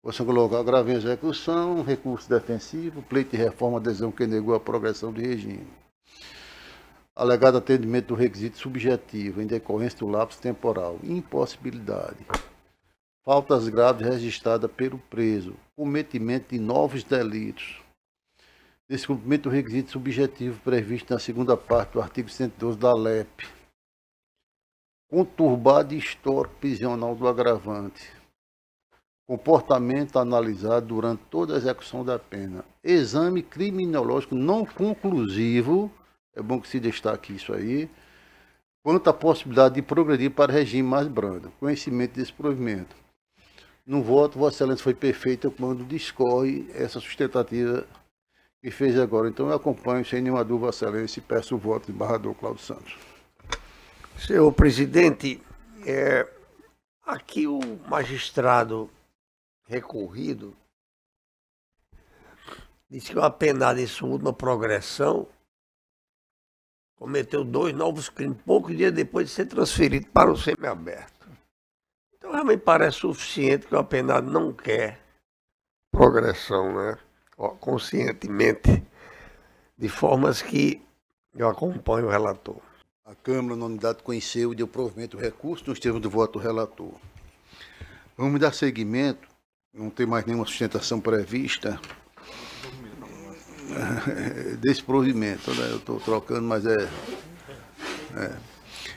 Você colocar agravo em execução, recurso defensivo, pleito de reforma, adesão que negou a progressão de regime. Alegado atendimento do requisito subjetivo em decorrência do lapso temporal, impossibilidade. Faltas graves registradas pelo preso, cometimento de novos delitos. Descumprimento do requisito subjetivo previsto na segunda parte do artigo 112 da LEP. Conturbado histórico prisional do agravante. Comportamento analisado durante toda a execução da pena. Exame criminológico não conclusivo, é bom que se destaque isso aí, quanto à possibilidade de progredir para regime mais brando. Conhecimento desse provimento. No voto, Vossa Excelência foi perfeita quando discorre essa sustentativa que fez agora. Então eu acompanho sem nenhuma dúvida, Vossa Excelência, e peço o voto do desembargador Cláudio Santos. Senhor presidente, aqui o magistrado recorrido disse que o apenado em sua última progressão cometeu 2 novos crimes, poucos dias depois de ser transferido para o semiaberto. Então realmente parece suficiente que o apenado não quer progressão, né? Conscientemente, de formas que eu acompanho o relator. A Câmara, na unidade, conheceu e deu provimento ao recurso nos termos do voto do relator. Vamos dar seguimento, não tem mais nenhuma sustentação prevista desse provimento, né? Eu estou trocando, mas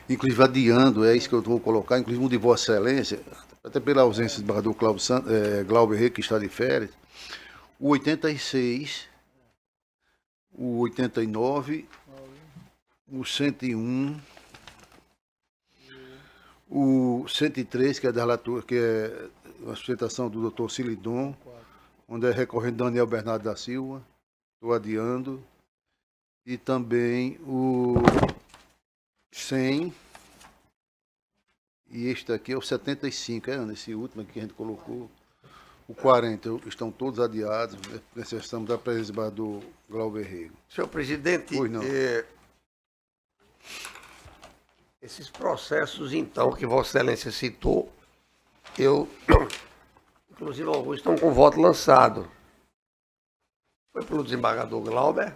inclusive adiando, é isso que eu vou colocar, inclusive um de Vossa Excelência, até pela ausência do desembargador Glauber Rego, que está de férias, o 86, o 89, o 101, o 103, que é da relator, que é a sustentação do Dr. Silidon, onde é recorrente Daniel Bernardo da Silva, estou adiando, e também o 100, e este aqui é o 75, esse último aqui que a gente colocou, o 40, estão todos adiados, necessitamos da presença do Glauber Rego. Senhor presidente, esses processos, então, que Vossa Excelência citou, inclusive alguns estão com voto lançado. Foi pelo desembargador Glauber,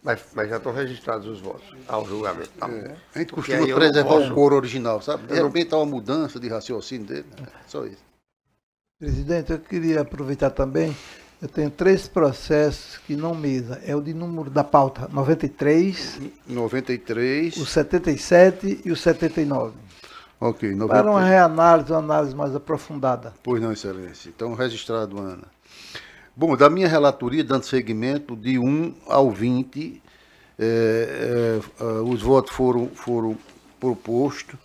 mas já estão registrados os votos ao julgamento. Tá? A gente costuma preservar o coro original, sabe? De repente há uma mudança de raciocínio dele, só isso. Presidente, eu queria aproveitar também, eu tenho 3 processos que não mesa, é o de número da pauta 93, o 77 e o 79. Ok, 93. Para uma reanálise, uma análise mais aprofundada. Pois não, Excelência. Então, registrado, Ana. Bom, da minha relatoria, dando seguimento, de 1 ao 20, os votos foram propostos.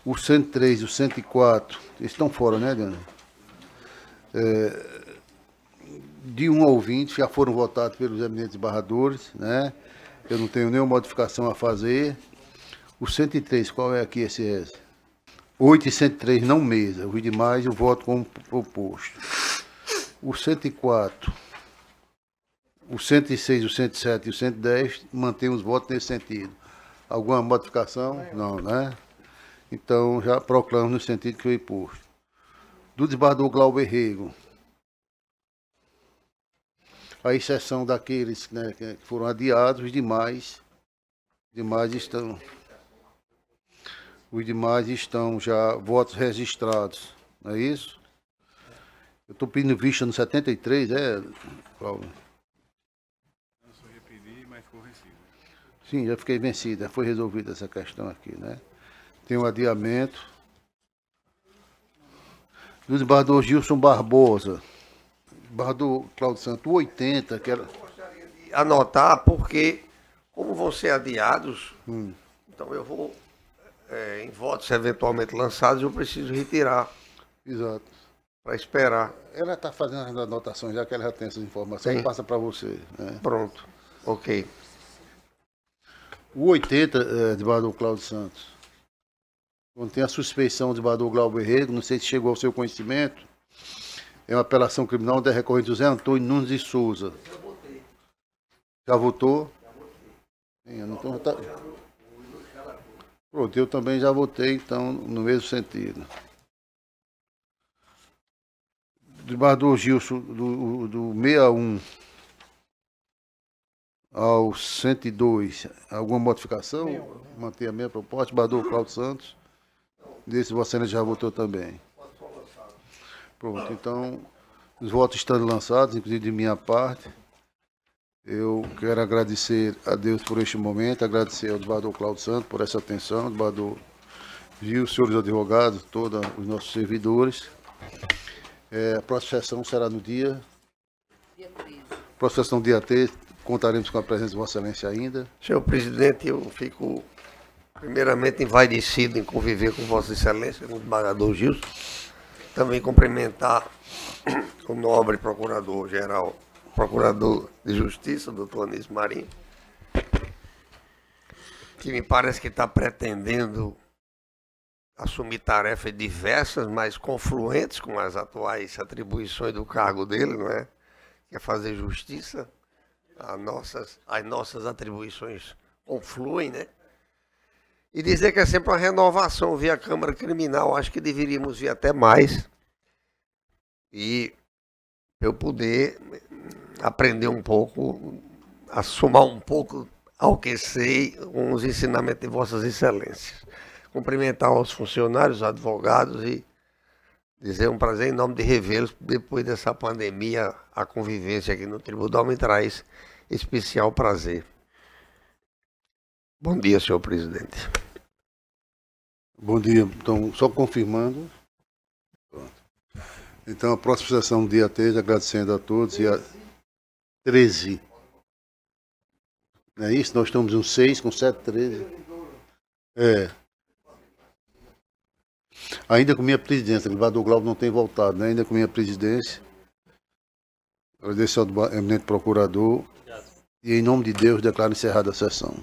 O 103 e o 104, eles estão fora, né, Diana? De 1 ao 20 já foram votados pelos eminentes barradores, né? Eu não tenho nenhuma modificação a fazer. O 103, qual é aqui esse? 8 e 103 não mesa, os demais eu voto como proposto. O 104, o 106, o 107 e o 110 mantém os votos nesse sentido. Alguma modificação? Não, né? Então já proclamo no sentido que foi posto. Do desembargador Glauber Rego, a exceção daqueles, né, que foram adiados, os demais estão já votos registrados, não é isso? Eu estou pedindo vista no 73, Cláudio? Eu só ia pedir, mas ficou vencido. Sim, já fiquei vencida, foi resolvida essa questão aqui, né? Tem um adiamento. Do desembargador Gilson Barbosa, desembargador Cláudio Santos, 80, que era... Eu gostaria de anotar, porque, como vão ser adiados, então eu vou, em votos eventualmente lançados, eu preciso retirar. Exato. Para esperar. Ela está fazendo as anotações, já que ela já tem essas informações, passa para você. Né? Pronto, ok. O 80, desembargador Cláudio Santos, quando tem a suspeição do desembargador Glauber Rego, não sei se chegou ao seu conhecimento, é uma apelação criminal onde é recorrente José Antônio Nunes de Souza. Já votei. Já votou? Então, tá... Pronto, eu também já votei, então, no mesmo sentido. Desembargador Gilson, do 61 ao 102, alguma modificação? Mantém a mesma proposta. Desembargador Cláudio Santos, desse Vossa Excelência já votou também. Pronto, então, os votos estando lançados, inclusive de minha parte, eu quero agradecer a Deus por este momento, agradecer ao desembargador Cláudio Santos por essa atenção, ao desembargador Gil, senhores advogados, todos os nossos servidores. A próxima sessão será no dia 13. Próxima sessão dia 13, contaremos com a presença de Vossa Excelência ainda. Senhor presidente, eu fico primeiramente envaidecido em conviver com Vossa Excelência, com o desembargador Gilson. Também cumprimentar o nobre procurador-geral procurador de Justiça, doutor Anísio Marinho, que me parece que está pretendendo assumir tarefas diversas, mas confluentes com as atuais atribuições do cargo dele, não é? Que é fazer justiça. As nossas atribuições confluem, né? E dizer que é sempre uma renovação via Câmara Criminal. Acho que deveríamos vir até mais. E eu poder aprender um pouco, a somar um pouco ao que sei com os ensinamentos de Vossas Excelências. Cumprimentar os funcionários, os advogados e dizer um prazer em nome de revê-los. Depois dessa pandemia, a convivência aqui no tribunal me traz especial prazer. Bom dia, senhor presidente. Bom dia. Então, só confirmando. Pronto. Então, a próxima sessão, dia 13, agradecendo a todos. E a 13. Não é isso? Nós estamos um 6 com 7, 13. Ainda com minha presidência, o vereador Glauber não tem voltado, né? Ainda com minha presidência. Agradeço ao eminente procurador. E em nome de Deus, declaro encerrada a sessão.